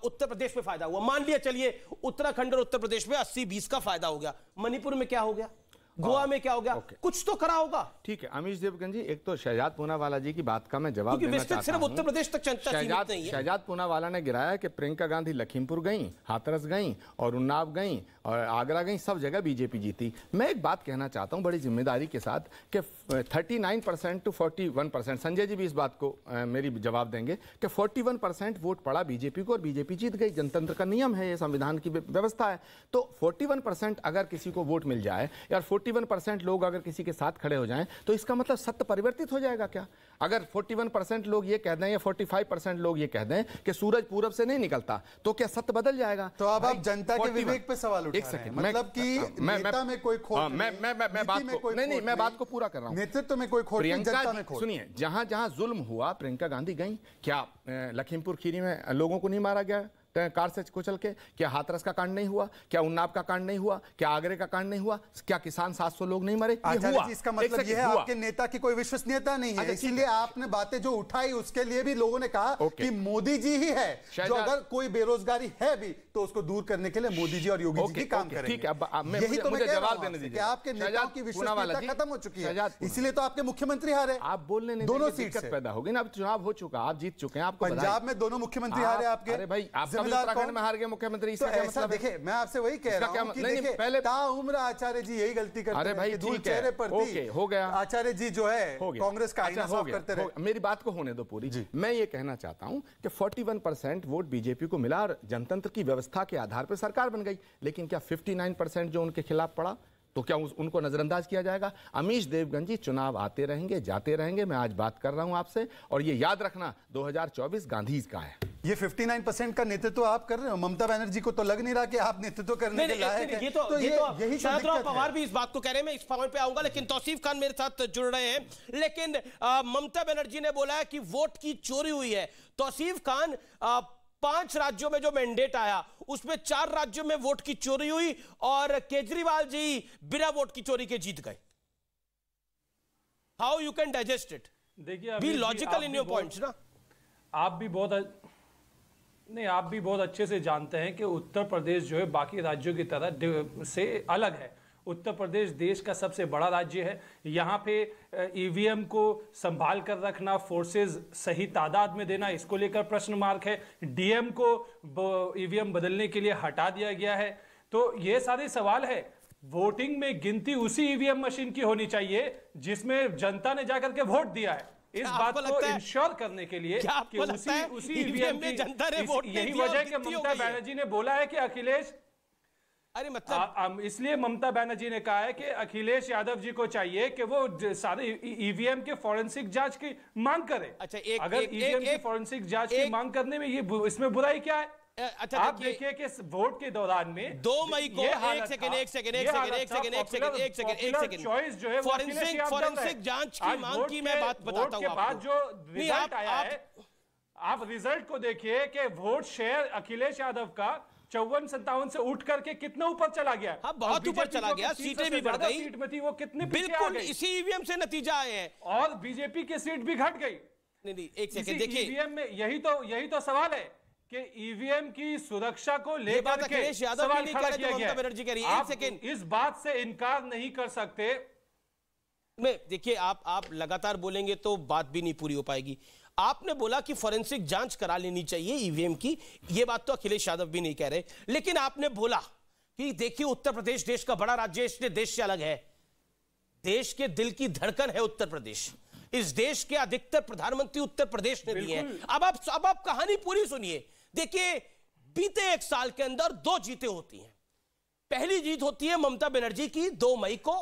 उत्तर प्रदेश में फायदा हुआ। मान लिया चलिए उत्तराखंड और उत्तर प्रदेश में 80-20 का फायदा हो गया, मणिपुर में क्या हो गया, गोवा में क्या हो गया, कुछ तो करा होगा। ठीक है अमीश देवगन जी, एक तो शहजाद पूनावाला जी की बात का मैं जवाब देना चाहता हूं। सिर्फ उत्तर प्रदेश तक चर्चा सीमित नहीं है। शहजाद पूनावाला ने गिराया कि प्रियंका गांधी लखीमपुर गई, हाथरस गई और उन्नाव गई और आगरा गई, सब जगह बीजेपी जीती। मैं एक बात कहना चाहता हूं बड़ी जिम्मेदारी के साथ कि 39% to 41%, संजय जी भी इस बात को मेरी जवाब देंगे कि 41% वोट पड़ा बीजेपी को और बीजेपी जीत गई। जनतंत्र का नियम है, ये संविधान की व्यवस्था है। तो 41% अगर किसी को वोट मिल जाए या 41% लोग अगर किसी के साथ खड़े हो जाएं तो इसका मतलब सत्य परिवर्तित हो जाएगा क्या? अगर 41% लोग ये कह दें या 45% लोग ये कह दें कि सूरज पूरब से नहीं निकलता, तो क्या सत्य बदल जाएगा? तो अब आप जनता के विवेक पे सवाल उठा रहे हैं, मतलब कि नेता में कोई खोट मैं बात को पूरा कर रहा हूं। नेतृत्व में कोई खोट नहीं, जनता में खोट। सुनिए, जहां जहां जुल्म हुआ प्रियंका गांधी गई। क्या लखीमपुर खीरी में लोगों को नहीं मारा गया कार से कुचल के? क्या हाथरस का कांड नहीं हुआ? क्या उन्नाव का कांड नहीं हुआ? क्या आगरे का कांड नहीं हुआ? क्या किसान 700 लोग नहीं मरे? हुआ। इसका मतलब यह है आपके नेता की कोई विश्वसनीयता नहीं है, इसीलिए आपने बातें जो उठाई उसके लिए भी लोगों ने कहा कि मोदी जी ही है जो अगर कोई बेरोजगारी है भी तो उसको दूर करने के लिए मोदी जी और योगी जी काम करेंगे। ठीक है, यही तो मैं जवाब देने दीजिए। आपके नेताओं की विश्वसनीयता खत्म हो चुकी है, इसलिए तो आपके मुख्यमंत्री हारे। आप बोलने नहीं, दोनों सीट पैदा हो गई ना, अब चुनाव हो चुका, आप जीत चुके हैं। आपको पंजाब में दोनों मुख्यमंत्री हारे आपके। अरे भाई, आप उत्तराखंड में हार मुख्यमंत्री, इसका क्या मतलब? देखिए मैं आपसे वही कह रहा हूं कि देखिए पहले ताउम्र आचार्य जी यही गलती करते हैं। अरे भाई धूल चेहरे पर थी, हो गया। आचार्य जी जो है कांग्रेस का आईना साफ करते रहे। मेरी बात को होने दो पूरी। मैं ये कहना चाहता हूं कि 41% वोट बीजेपी को मिला और जनतंत्र की व्यवस्था के आधार पर सरकार बन गई। लेकिन क्या 59% जो उनके खिलाफ पड़ा तो क्या उनको नजरअंदाज किया जाएगा? अमीश देवगन जी, चुनाव आते रहेंगे, जाते रहेंगे। मैं आज बात कर रहा हूं आपसे, और ये याद रखना 2024 गांधी का है। ये 59% का नेतृत्व आप कर रहे हो। ममता बनर्जी को तो लग नहीं रहा कि आप नेतृत्व करने के लायक हैं। यही शरद पवार भी इस बात को कह रहे हैं, मैं इस पॉइंट पे आऊंगा, लेकिन तौसीफ खान मेरे साथ जुड़ रहे हैं। लेकिन ममता बनर्जी ने बोला है कि वोट की चोरी हुई है। तौसीफ खान, 5 राज्यों में जो मैंडेट आया उसमें 4 राज्यों में वोट की चोरी हुई और केजरीवाल जी बिना वोट की चोरी के जीत गए। How you can digest it? देखिए, be logical in your points ना। आप भी बहुत अच्छे से जानते हैं कि उत्तर प्रदेश जो है बाकी राज्यों की तरह से अलग है। उत्तर प्रदेश देश का सबसे बड़ा राज्य है। यहाँ पे ईवीएम को संभाल कर रखना, फोर्सेस सही तादाद में देना, इसको लेकर प्रश्न मार्क है। डीएम को ईवीएम बदलने के लिए हटा दिया गया है। तो ये सारे सवाल है। वोटिंग में गिनती उसी ईवीएम मशीन की होनी चाहिए जिसमें जनता ने जाकर के वोट दिया है। इस बात को इंश्योर करने के लिए कि उसी ईवीएम में जनता ने वोट दिया। यही वजह है कि ममता बनर्जी ने बोला है कि अखिलेश, अरे मतलब इसलिए ममता बनर्जी ने कहा है कि अखिलेश यादव जी को चाहिए कि वो सारे ईवीएम के फॉरेंसिक जांच की मांग करे। अच्छा, अगर ईवीएम की फॉरेंसिक जांच की मांग करने में ये इसमें बुराई क्या है? अच्छा, आप देखिए कि वोट के दौरान में 2 मई को एक सेकंड चॉइस जो है फॉरेंसिक जांच की मांग की मैं बात बताता हूं। के बाद जो रिजल्ट आया है, आप रिजल्ट को देखिए कि वोट शेयर अखिलेश यादव का 54-57 से उठ करके कितने ऊपर चला गया। हाँ, बहुत ऊपर चला गया, सीटें भी बढ़ गई। सीट में थी वो कितनी बिल्कुल इसी ईवीएम से नतीजा आए हैं और बीजेपी की सीट भी घट गई। नहीं, एक सेकंड देखिए, ईवीएम में यही तो सवाल है कि ईवीएम की सुरक्षा को लेकर के सवाल खड़ा किया गया। बनर्जी कह रही है। एक सेकंड, इस बात से इनकार नहीं कर सकते। देखिए, आप लगातार बोलेंगे तो बात भी नहीं पूरी हो पाएगी। आपने बोला कि फोरेंसिक जांच करा लेनी चाहिए ईवीएम की, यह बात तो अखिलेश यादव भी नहीं कह रहे, लेकिन आपने बोला कि देखिए उत्तर प्रदेश देश का बड़ा राज्य है, इसलिए देश से अलग है। देश के दिल की धड़कन है उत्तर प्रदेश, इस देश के अधिकतर प्रधानमंत्री उत्तर प्रदेश ने दिए हैं। अब आप कहानी पूरी सुनिए। देखिए बीते एक साल के अंदर 2 जीतें होती हैं। पहली जीत होती है ममता बनर्जी की 2 मई को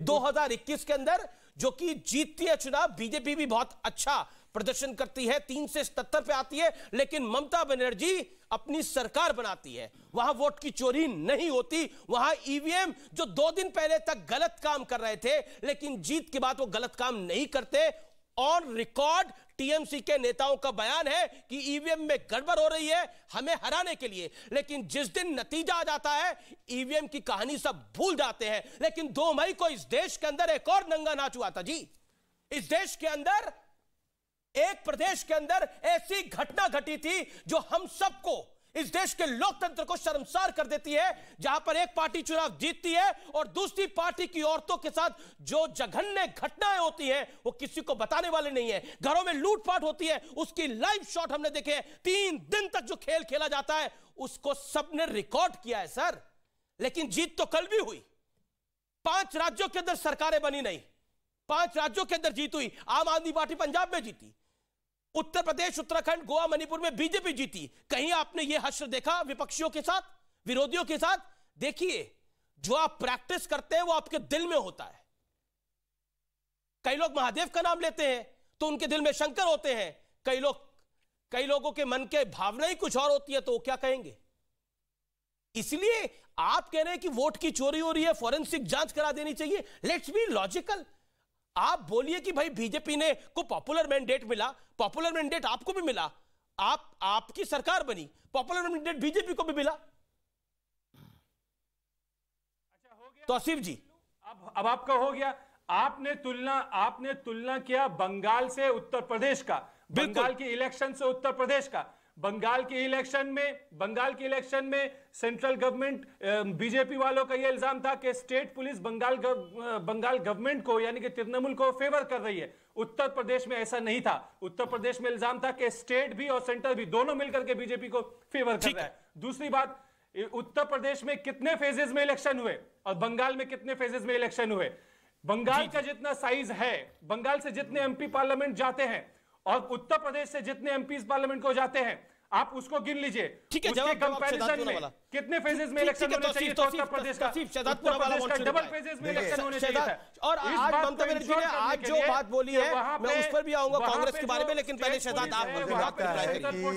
2021 के अंदर, जो कि जीतती है चुनाव। बीजेपी भी बहुत अच्छा प्रदर्शन करती है, 3 से 77 पे आती है, लेकिन ममता बनर्जी अपनी सरकार बनाती है। वहां वोट की चोरी नहीं होती, वहां ईवीएम जो 2 दिन पहले तक गलत काम कर रहे थे, लेकिन जीत के बाद वो गलत काम नहीं करते। ऑन रिकॉर्ड टीएमसी के नेताओं का बयान है कि ईवीएम में गड़बड़ हो रही है हमें हराने के लिए, लेकिन जिस दिन नतीजा आ जाता है ईवीएम की कहानी सब भूल जाते हैं। लेकिन 2 मई को इस देश के अंदर एक और नंगा नाच हुआ था जी। इस देश के अंदर एक प्रदेश के अंदर ऐसी घटना घटी थी जो हम सबको, इस देश के लोकतंत्र को शर्मसार कर देती है, जहां पर एक पार्टी चुनाव जीतती है और दूसरी पार्टी की औरतों के साथ जो जघन्य घटनाएं होती हैं वो किसी को बताने वाले नहीं है। घरों में लूटपाट होती है, उसकी लाइव शॉट हमने देखे हैं। 3 दिन तक जो खेल खेला जाता है उसको सबने रिकॉर्ड किया है सर। लेकिन जीत तो कल भी हुई। 5 राज्यों के अंदर सरकारें बनी नहीं, 5 राज्यों के अंदर जीत हुई। आम आदमी पार्टी पंजाब में जीती, उत्तर प्रदेश, उत्तराखंड, गोवा, मणिपुर में बीजेपी जीती। कहीं आपने यह हश्र देखा विपक्षियों के साथ, विरोधियों के साथ? देखिए जो आप प्रैक्टिस करते हैं वो आपके दिल में होता है। कई लोग महादेव का नाम लेते हैं तो उनके दिल में शंकर होते हैं, कई लोगों के मन के भावना ही कुछ और होती है, तो वो क्या कहेंगे? इसलिए आप कह रहे हैं कि वोट की चोरी हो रही है, फोरेंसिक जांच करा देनी चाहिए। Let's be logical. आप बोलिए कि भाई बीजेपी ने को पॉपुलर मैंडेट मिला, पॉपुलर मैंडेट आपको भी मिला, आपकी सरकार बनी, पॉपुलर मैंडेट बीजेपी को भी मिला। अच्छा हो गया तौसीफ जी, अब आपका हो गया। आपने तुलना किया बंगाल से उत्तर प्रदेश का, बंगाल के इलेक्शन से उत्तर प्रदेश का। बंगाल के इलेक्शन में सेंट्रल गवर्नमेंट, बीजेपी वालों का यह इल्जाम था कि स्टेट पुलिस बंगाल गवर्नमेंट को यानी कि तृणमूल को फेवर कर रही है। उत्तर प्रदेश में ऐसा नहीं था। उत्तर प्रदेश में इल्जाम था कि स्टेट भी और सेंटर भी दोनों मिलकर के बीजेपी को फेवर कर रहा है। दूसरी बात, उत्तर प्रदेश में कितने फेजेस में इलेक्शन हुए और बंगाल में कितने फेजेस में इलेक्शन हुए? बंगाल का जितना साइज है, बंगाल से जितने एमपी पार्लियामेंट जाते हैं और उत्तर प्रदेश से जितने एमपी पार्लियामेंट को जाते हैं, आप उसको गिन लीजिए। ठीक है, उसके कंपैरिजन में कितने फेजेस में इलेक्शन होने चाहिए था उत्तर प्रदेश का? डबल फेजेस में इलेक्शन होने चाहिए था। और आज ममता बनर्जी ने आज जो बात बोली है मैं उस पर भी आऊंगा कांग्रेस के बारे में, लेकिन पहले शहजाद आप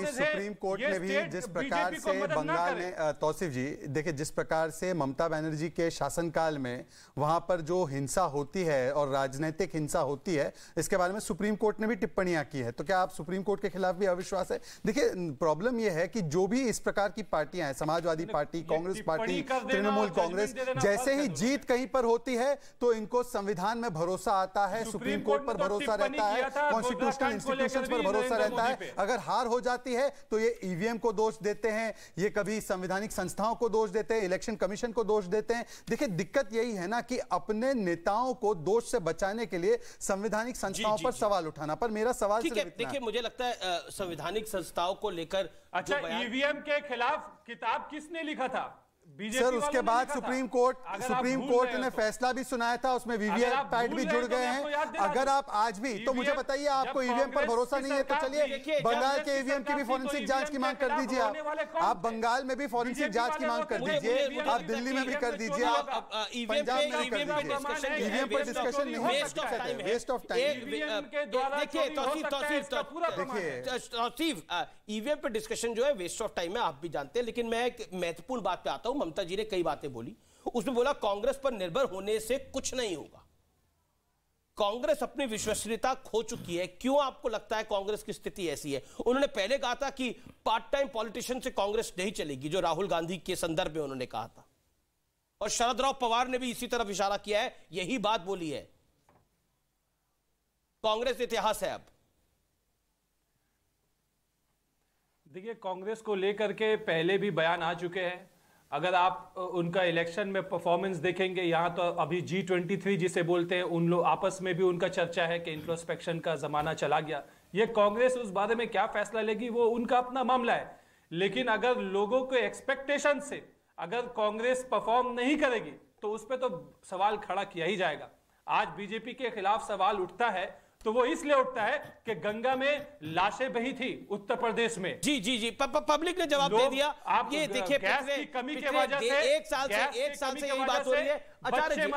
सुप्रीम कोर्ट ने भी जिस प्रकार से बंगाल में, तौसीफ जी देखिए जिस प्रकार से ममता बनर्जी के शासनकाल में वहां पर जो हिंसा होती है और राजनीतिक हिंसा होती है, इसके बारे में सुप्रीम कोर्ट ने भी टिप्पणियां की है। तो क्या आप सुप्रीम कोर्ट के खिलाफ भी अविश्वास है? देखिए प्रॉब्लम यह है कि जो भी इस प्रकार की पार्टियां हैं, समाजवादी पार्टी, कांग्रेस पार्टी, तृणमूल कांग्रेस, जैसे ही जीत कहीं पर होती है तो इनको संविधान में भरोसा आता है, सुप्रीम कोर्ट पर भरोसा रहता है, कॉन्स्टिट्यूशनल इंस्टीट्यूशंस पर भरोसा रहता है। अगर हार हो जाती है तो ये ईवीएम को दोष देते हैं, ये कभी संवैधानिक संस्थाओं को दोष देते हैं, इलेक्शन कमीशन को दोष देते हैं। देखिए दिक्कत यही है ना कि अपने नेताओं को दोष से बचाने के लिए संवैधानिक संस्थाओं पर सवाल उठाना। पर मेरा सवाल सिर्फ इतना, देखिए मुझे लगता है संवैधानिक संस्थाओं को लेकर, अच्छा ईवीएम के खिलाफ किताब किसने लिखा था? सर उसके बाद सुप्रीम कोर्ट ने फैसला भी सुनाया था, उसमें वीवीपैट भी जुड़ गए हैं। अगर आप आज भी, तो मुझे बताइए आपको ईवीएम पर भरोसा नहीं है तो चलिए बंगाल के ईवीएम की भी फॉरेंसिक जांच की मांग कर दीजिए। आप बंगाल में भी फॉरेंसिक जांच की मांग कर दीजिए, आप दिल्ली में भी कर दीजिए, आप पंजाब में भी कर दीजिए। ईवीएम पर डिस्कशन नहीं हो सकता है, वेस्ट ऑफ टाइम। देखिए ईवीएम पर डिस्कशन जो है वेस्ट ऑफ टाइम है, आप भी जानते हैं। लेकिन मैं एक महत्वपूर्ण बात पे आता हूं। ममता जी ने कई बातें बोली, उसमें बोला कांग्रेस पर निर्भर होने से कुछ नहीं होगा। कांग्रेस अपनी विश्वसनीयता खो चुकी है। क्यों आपको लगता है कांग्रेस की स्थिति ऐसी है? उन्होंने पहले कहा था कि पार्ट टाइम पॉलिटिशियन से कांग्रेस नहीं चलेगी, जो राहुल गांधी के संदर्भ में उन्होंने कहा था, और शरद राव पवार ने भी इसी तरफ इशारा किया है, यही बात बोली है। कांग्रेस इतिहास है। अब देखिए कांग्रेस को लेकर के पहले भी बयान आ चुके हैं। अगर आप उनका इलेक्शन में परफॉर्मेंस देखेंगे, यहां तो अभी G23 जिसे बोलते हैं, उन लोग आपस में भी उनका चर्चा है कि इंट्रोस्पेक्शन का जमाना चला गया। ये कांग्रेस उस बारे में क्या फैसला लेगी वो उनका अपना मामला है, लेकिन अगर लोगों के एक्सपेक्टेशन से अगर कांग्रेस परफॉर्म नहीं करेगी तो उस पर तो सवाल खड़ा किया ही जाएगा। आज बीजेपी के खिलाफ सवाल उठता है तो वो इसलिए उठता है कि गंगा में लाशें बही थी उत्तर प्रदेश में। जी जी जी, पब्लिक ने जवाब दे दिया। आप ये देखिए, गैस की कमी के वजह से एक साल से यही बात हो रही है। आचार्य जी,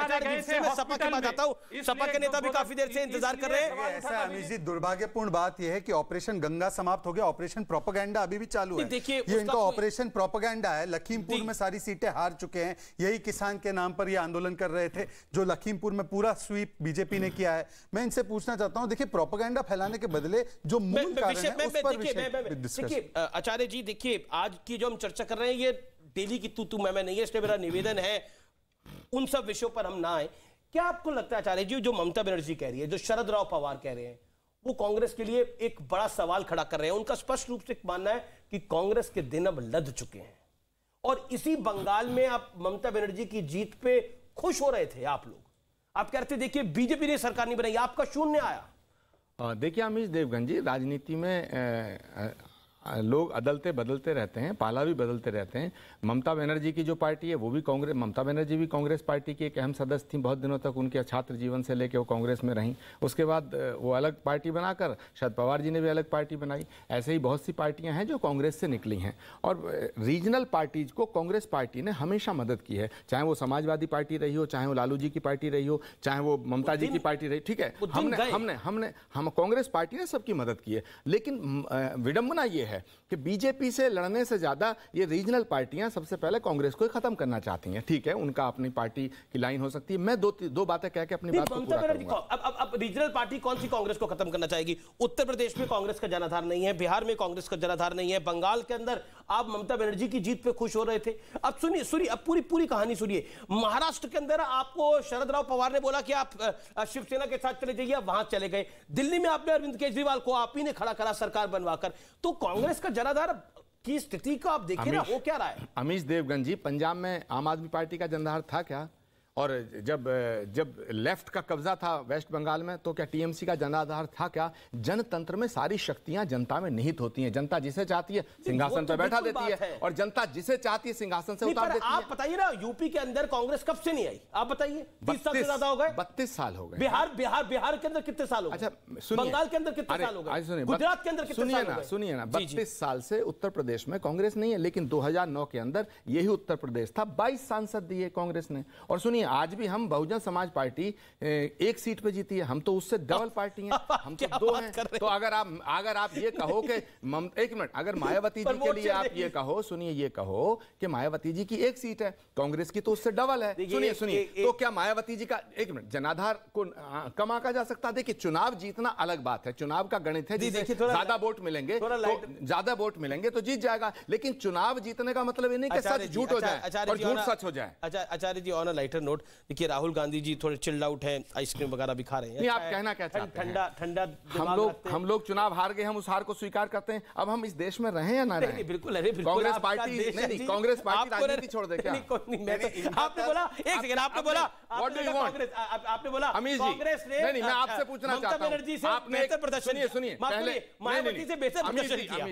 मैं सपा की बात आता हूं, सपा के नेता भी काफी देर से इंतजार कर रहे हैं। ऐसा अमीश जी, दुर्भाग्यपूर्ण बात यह है कि ऑपरेशन गंगा समाप्त हो गया, ऑपरेशन प्रोपेगेंडा अभी भी चालू है। देखिए, ये इनका ऑपरेशन प्रोपेगेंडा है। लखीमपुर में सारी सीटें हार चुके हैं, यही किसान के नाम पर ये आंदोलन कर रहे थे, जो लखीमपुर में पूरा स्वीप बीजेपी ने किया है। मैं इनसे पूछना चाहता हूं, देखिए प्रोपेगेंडा फैलाने के बदले जो मूल कारण है उस पर देखिए आचार्य जी, देखिए आज की जो हम चर्चा कर रहे हैं ये डेली की तू मैं नहीं है, इसलिए मेरा निवेदन है उन सब विषयों पर हम ना आए। क्या आपको लगता है आचार्य जी, जो ममता बनर्जी कह रही है, जो शरद राव पवार कह रहे हैं, वो कांग्रेस के लिए एक बड़ा सवाल खड़ा कर रहे हैं? उनका स्पष्ट रूप से मानना है कि कांग्रेस के दिन अब लद चुके हैं और इसी बंगाल में आप ममता बनर्जी की जीत पे खुश हो रहे थे। आप लोग आप कह रहे थे देखिए बीजेपी ने सरकार नहीं बनाई, आपका शून्य आया। देखिए अमीश देवगन जी, राजनीति में लोग अदलते बदलते रहते हैं, पाला भी बदलते रहते हैं। ममता बनर्जी की जो पार्टी है वो भी कांग्रेस, ममता बनर्जी भी कांग्रेस पार्टी की एक अहम सदस्य थी। बहुत दिनों तक उनके छात्र जीवन से लेकर वो कांग्रेस में रहीं। उसके बाद वो अलग पार्टी बनाकर शरद पवार जी ने भी अलग पार्टी बनाई। ऐसे ही बहुत सी पार्टियां हैं जो कांग्रेस से निकली हैं और रीजनल पार्टीज को कांग्रेस पार्टी ने हमेशा मदद की है, चाहे वो समाजवादी पार्टी रही हो, चाहे वो लालू जी की पार्टी रही हो, चाहे वो ममता जी की पार्टी रही। ठीक है, हम कांग्रेस पार्टी ने सबकी मदद की है। लेकिन विडंबना ये है कि बीजेपी से लड़ने से ज्यादा ये रीजनल पार्टियां सबसे पहले कांग्रेस को खत्म करना चाहती हैं। ठीक है, उनका अपनी पार्टी की लाइन हो सकती है। मैं दो बातें कह के अपनी बात को पूरा करूंगा। अब रीजनल पार्टी कौन सी कांग्रेस को खत्म करना चाहेगी? उत्तर प्रदेश में कांग्रेस का जनाधार नहीं है, बिहार में कांग्रेस का जनाधार नहीं है, बंगाल के अंदर आप ममता बनर्जी की जीत पे खुश हो रहे थे। अब सुनिए, अब पूरी कहानी सुनिए। महाराष्ट्र के अंदर आपको शरद राव पवार ने बोला कि आप शिवसेना के साथ चले जाइए, वहां चले गए। दिल्ली में आपने अरविंद केजरीवाल को आप ही ने खड़ा करा सरकार बनवाकर। तो कांग्रेस का जनाधार की स्थिति का आप देखिए ना, वो क्या रहा है? अमीश देवगन जी, पंजाब में आम आदमी पार्टी का जनाधार था क्या? और जब लेफ्ट का कब्जा था वेस्ट बंगाल में तो क्या टीएमसी का जनाधार था क्या? जनतंत्र में सारी शक्तियां जनता में निहित होती हैं। जनता जिसे चाहती है सिंहासन पर बैठा देती है और जनता जिसे चाहती है सिंहासन से उतार देती है। आप बताइए ना, यूपी के अंदर कांग्रेस कब से नहीं आई? आप बताइए। 30 साल से ज्यादा हो गए? 32 साल हो गए। बिहार के अंदर कितने साल हो गए? अच्छा सुनिए, बंगाल के अंदर कितने साल हो गए? गुजरात के अंदर कितने साल हो गए? सुनिए ना, 32 साल से उत्तर प्रदेश में कांग्रेस नहीं है, लेकिन 2009 के अंदर यही उत्तर प्रदेश था। 22 सांसद दिए कांग्रेस ने। और सुनिए, आज भी हम बहुजन समाज पार्टी एक सीट पे जीती है, हम तो उससे डबल पार्टी हैं, हम तो 2 हैं। तो अगर आप ये कहो कि एक मिनट, अगर मायावती जी के लिए आप ये कहो, सुनिए, ये कहो कि मायावती जी की 1 सीट है, कांग्रेस की तो उससे डबल है। सुनिए, तो क्या मायावती जी का एक मिनट जनाधार को कम आंका जा सकता? देखिए, चुनाव जीतना अलग बात है, चुनाव का गणित है, ज्यादा वोट मिलेंगे तो ज्यादा वोट मिलेंगे तो जीत जाएगा। लेकिन चुनाव जीतने का मतलब ये नहीं कि सच झूठ हो जाए और झूठ सच हो जाए। आचार्य जी, ऑन अ लाइटर नोट, देखिए राहुल गांधी जी थोड़े चिल्ड आउट हैं, आइसक्रीम वगैरह भी खा रहे हैं। नहीं, आप कहना क्या चाहते हैं? ठंडा हम लोग चुनाव हार गए, हम उस हार को स्वीकार करते हैं। अब हम इस देश में रहे या ना रहे? बिल्कुल, कांग्रेस पार्टी कांग्रेस पार्टी राजनीति छोड़ दे क्या? आपने बोला, एक सेकंड, आपने बोला आपने बोला अमीश जी, नहीं, मैं आपसे पूछना चाहता हूं, आपने सुनिए पहले मायावती से बेहतर प्रदर्शन किया।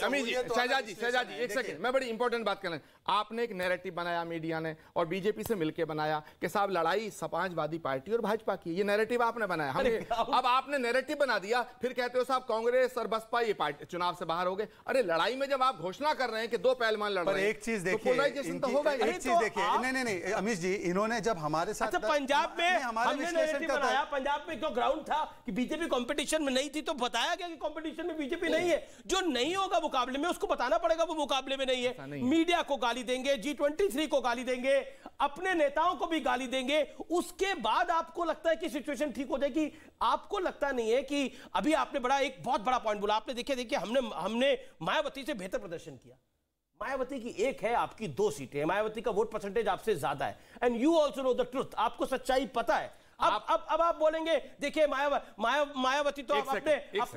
अमीश जी, शहजाद जी, एक सेकंड, मैं बड़ी इंपॉर्टेंट बात करना। आपने एक नैरेटिव बनाया मीडिया ने और बीजेपी से मिलकर बनाया कि साहब लड़ाई समाजवादी पार्टी और भाजपा की, ये नैरेटिव आपने बनाया। अब आपने नैरेटिव बना दिया, फिर कहते हो साहब कांग्रेस और बसपा ये पार्टी चुनाव से बाहर हो गए। अरे लड़ाई में जब आप घोषणा कर रहे हैं कि 2 पहलवान लड़ रहे हैं, एक चीज देखिए, तो होगा। एक चीज देखिए, नहीं अमीश जी, इन्होंने जब हमारे साथ पंजाब में हमने नैरेटिव बनाया, पंजाब में क्यों ग्राउंड था कि बीजेपी कंपटीशन में नहीं थी, तो बताया गया कि कंपटीशन में बीजेपी नहीं है। जो नहीं होगा मुकाबले में उसको बताना पड़ेगा वो मुकाबले में नहीं है। मीडिया को गाली देंगे, G23 को गाली देंगे, अपने नेताओं को भी गाली देंगे, उसके बाद आपको लगता है कि सिचुएशन ठीक हो जाएगी? आपको लगता नहीं है कि अभी आपने एक बहुत बड़ा पॉइंट बोला आपने। देखिए हमने मायावती से बेहतर प्रदर्शन किया। मायावती की 1 है, आपकी 2 सीटें हैं। मायावती का वोट परसेंटेज आपसे ज्यादा है, and you also know the truth, आपको सच्चाई पता है। अब आप बोलेंगे देखिए मायावती तो अपने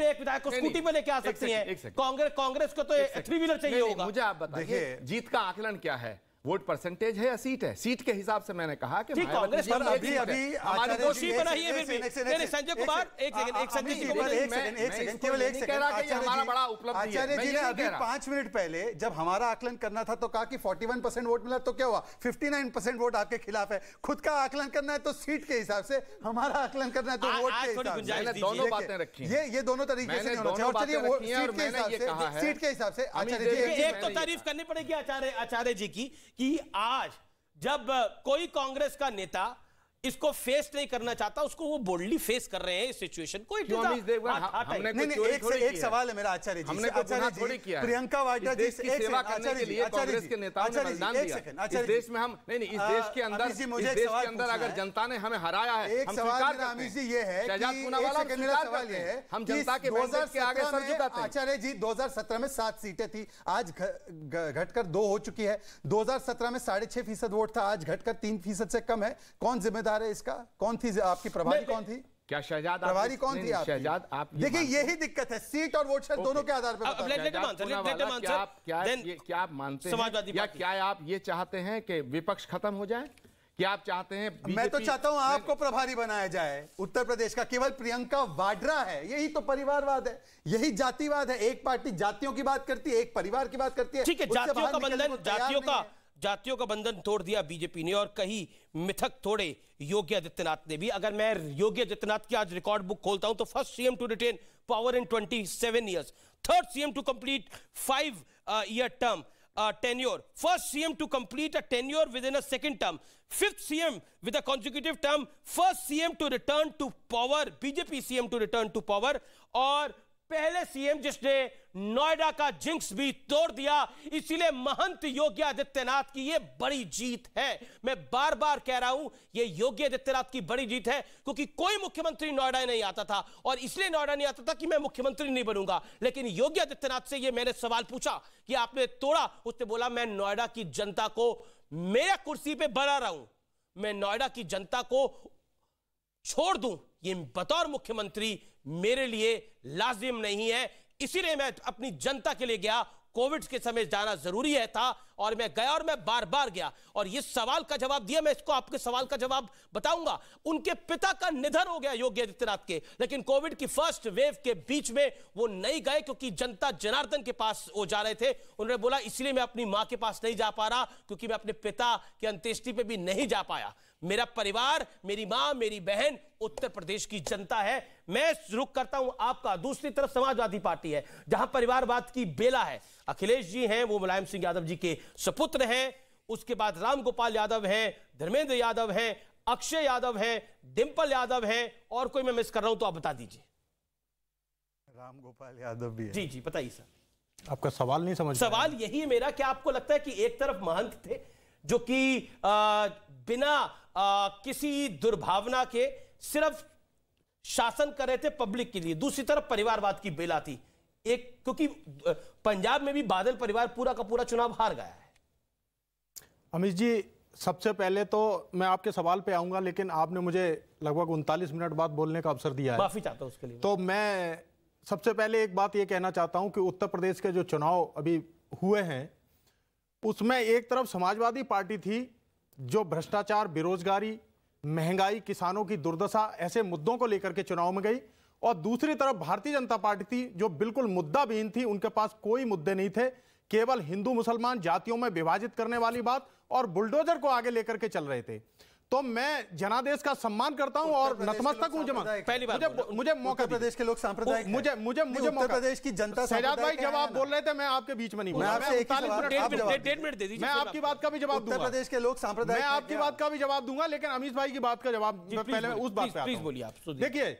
एक विधायक को स्कूटी पे लेके आ सकती हैं, कांग्रेस को तो 3 व्हीलर चाहिए होगा। मुझे आप बताइए, जीत का आकलन क्या है? वोट परसेंटेज है या सीट है? सीट के हिसाब से मैंने कहा कि कांग्रेस पर अभी हमारी दोषी बनाई है। फिर संजय कुमार एक संजय जी को केवल एक सेकंड हमारा बड़ा उपलब्धि है। आचार्य जी ने अभी 5 मिनट पहले जब हमारा आकलन करना था तो कहा कि 41% वोट मिला, तो क्या हुआ? 59% वोट आपके खिलाफ है। खुद का आकलन करना है तो सीट के हिसाब से, हमारा आकलन करना है तो वोट के हिसाब से। दोनों बातें रखी ये दोनों तरीके से नहीं होना चाहिए। और चलिए सीट के हिसाब से आचार्य जी एक तो तारीफ करनी पड़ेगी आचार्य जी की कि आज जब कोई कांग्रेस का नेता इसको फेस नहीं करना चाहता, उसको वो बोल्डली फेस कर रहे हैं इस सिचुएशन को। एक सवाल है मेरा आचार्य जी, प्रियंका वाड्रा जी की सेवा करने के लिए कांग्रेस के नेताओं ने बलिदान दिया। इस देश में हम नहीं, इस देश के अंदर अगर जनता ने हमें हराया है, एक सवाल अमीश जी ये है, मेरा सवाल ये है, हम जनता के मैंडेट के आगे सर झुकाते हैं। आचार्य जी 2017 में 7 सीटें थी, आज घटकर 2 हो चुकी है। 2017 में 6.5% वोट था, आज घटकर 3% से कम है। कौन जिम्मेदार है इसका? कौन थी आपकी प्रभारी? कौन थी? क्या शहजाद प्रभारी कौन थी? शहजाद आप देखिए यही दिक्कत है, सीट और वोट शेयर दोनों के आधार पर। क्या आप मानते हैं या क्या आप ये चाहते हैं कि विपक्ष खत्म हो जाए? क्या आप चाहते हैं? मैं तो चाहता हूं आपको प्रभारी बनाया जाए उत्तर प्रदेश का। केवल प्रियंका वाड्रा है, यही तो परिवारवाद है, यही जातिवाद है। एक पार्टी जातियों की बात करती है, एक परिवार की बात करती है। ठीक है, जातियों का बंधन तोड़ दिया बीजेपी ने और कहीं मिथक तोड़े योगी आदित्यनाथ ने भी। अगर मैं योगी आदित्यनाथ की आज रिकॉर्ड बुक खोलता हूं तो first CM to retain power in 27 years, third CM to complete 5-year term tenure, first CM to complete a tenure within a second term, fifth CM with a consecutive term, first CM to return to power, BJP CM to return to power, और पहले सीएम जिसने नोएडा का जिंक्स भी तोड़ दिया। इसीलिए महंत योगी आदित्यनाथ की यह बड़ी जीत है। मैं बार बार कह रहा हूं यह योगी आदित्यनाथ की बड़ी जीत है, क्योंकि कोई मुख्यमंत्री नोएडा नहीं आता था और इसलिए नोएडा नहीं आता था कि मैं मुख्यमंत्री नहीं बनूंगा। लेकिन योगी आदित्यनाथ से यह मैंने सवाल पूछा कि आपने तोड़ा, उसने बोला मैं नोएडा की जनता को मेरा कुर्सी पे बना रहा हूं, मैं नोएडा की जनता को छोड़ दूं, ये बतौर मुख्यमंत्री मेरे लिए लाजिम नहीं है। इसीलिए मैं अपनी जनता के लिए गया। कोविड के समय जाना जरूरी है था और मैं गया और मैं बार बार गया और ये सवाल का जवाब दिया। मैं इसको आपके सवाल का जवाब बताऊंगा। उनके पिता का निधन हो गया योगी आदित्यनाथ के, लेकिन कोविड की फर्स्ट वेव के बीच में वो नहीं गए क्योंकि जनता जनार्दन के पास वो जा रहे थे। उन्होंने बोला इसलिए मैं अपनी मां के पास नहीं जा पा रहा, क्योंकि मैं अपने पिता की अंत्येष्टि पे भी नहीं जा पाया। मेरा परिवार, मेरी मां, मेरी बहन उत्तर प्रदेश की जनता है। मैं रुख करता हूं आपका। दूसरी तरफ समाजवादी पार्टी है, जहां परिवारवाद की बेला है। अखिलेश जी हैं, वो मुलायम सिंह यादव जी के सपुत्र हैं। उसके बाद राम गोपाल यादव हैं, धर्मेंद्र यादव हैं, अक्षय यादव हैं, डिंपल यादव हैं, और कोई मैं मिस कर रहा हूं तो आप बता दीजिए। राम गोपाल यादव भी है। जी जी बताइए सर। आपका सवाल नहीं समझ। सवाल यही है मेरा कि आपको लगता है कि एक तरफ महंत थे जो कि बिना किसी दुर्भावना के सिर्फ शासन कर रहे थे पब्लिक के लिए, दूसरी तरफ परिवारवाद की बेला थी एक, क्योंकि पंजाब में भी बादल परिवार पूरा का पूरा चुनाव हार गया है। अमीश जी, सबसे पहले तो मैं आपके सवाल पे आऊंगा, लेकिन आपने मुझे लगभग 39 मिनट बाद बोलने का अवसर दिया है। माफी चाहता हूं उसके लिए। तो मैं सबसे पहले एक बात ये कहना चाहता हूं कि उत्तर प्रदेश के जो चुनाव अभी हुए हैं उसमें एक तरफ समाजवादी पार्टी थी जो भ्रष्टाचार, बेरोजगारी, महंगाई, किसानों की दुर्दशा, ऐसे मुद्दों को लेकर के चुनाव में गई, और दूसरी तरफ भारतीय जनता पार्टी थी जो बिल्कुल मुद्दा विहीन थी। उनके पास कोई मुद्दे नहीं थे, केवल हिंदू मुसलमान जातियों में विभाजित करने वाली बात और बुलडोजर को आगे लेकर के चल रहे थे। तो मैं जनादेश का सम्मान करता हूं और नतमस्तक हूं। पहली बात मुझे मौका, प्रदेश के लोग सांप्रदायिक, मुझे उत्तर प्रदेश की जनता। शहजाद भाई जब आप बोल रहे थे मैं आपके बीच में नहीं बोला। मैं आपकी बात का भी जवाब दूंगा। उत्तर प्रदेश के लोग सांप्रदायिक, मैं आपकी बात का भी जवाब दूंगा, लेकिन अमीश भाई की बात का जवाब पहले उस बात पे प्लीज बोलिए आप। देखिए,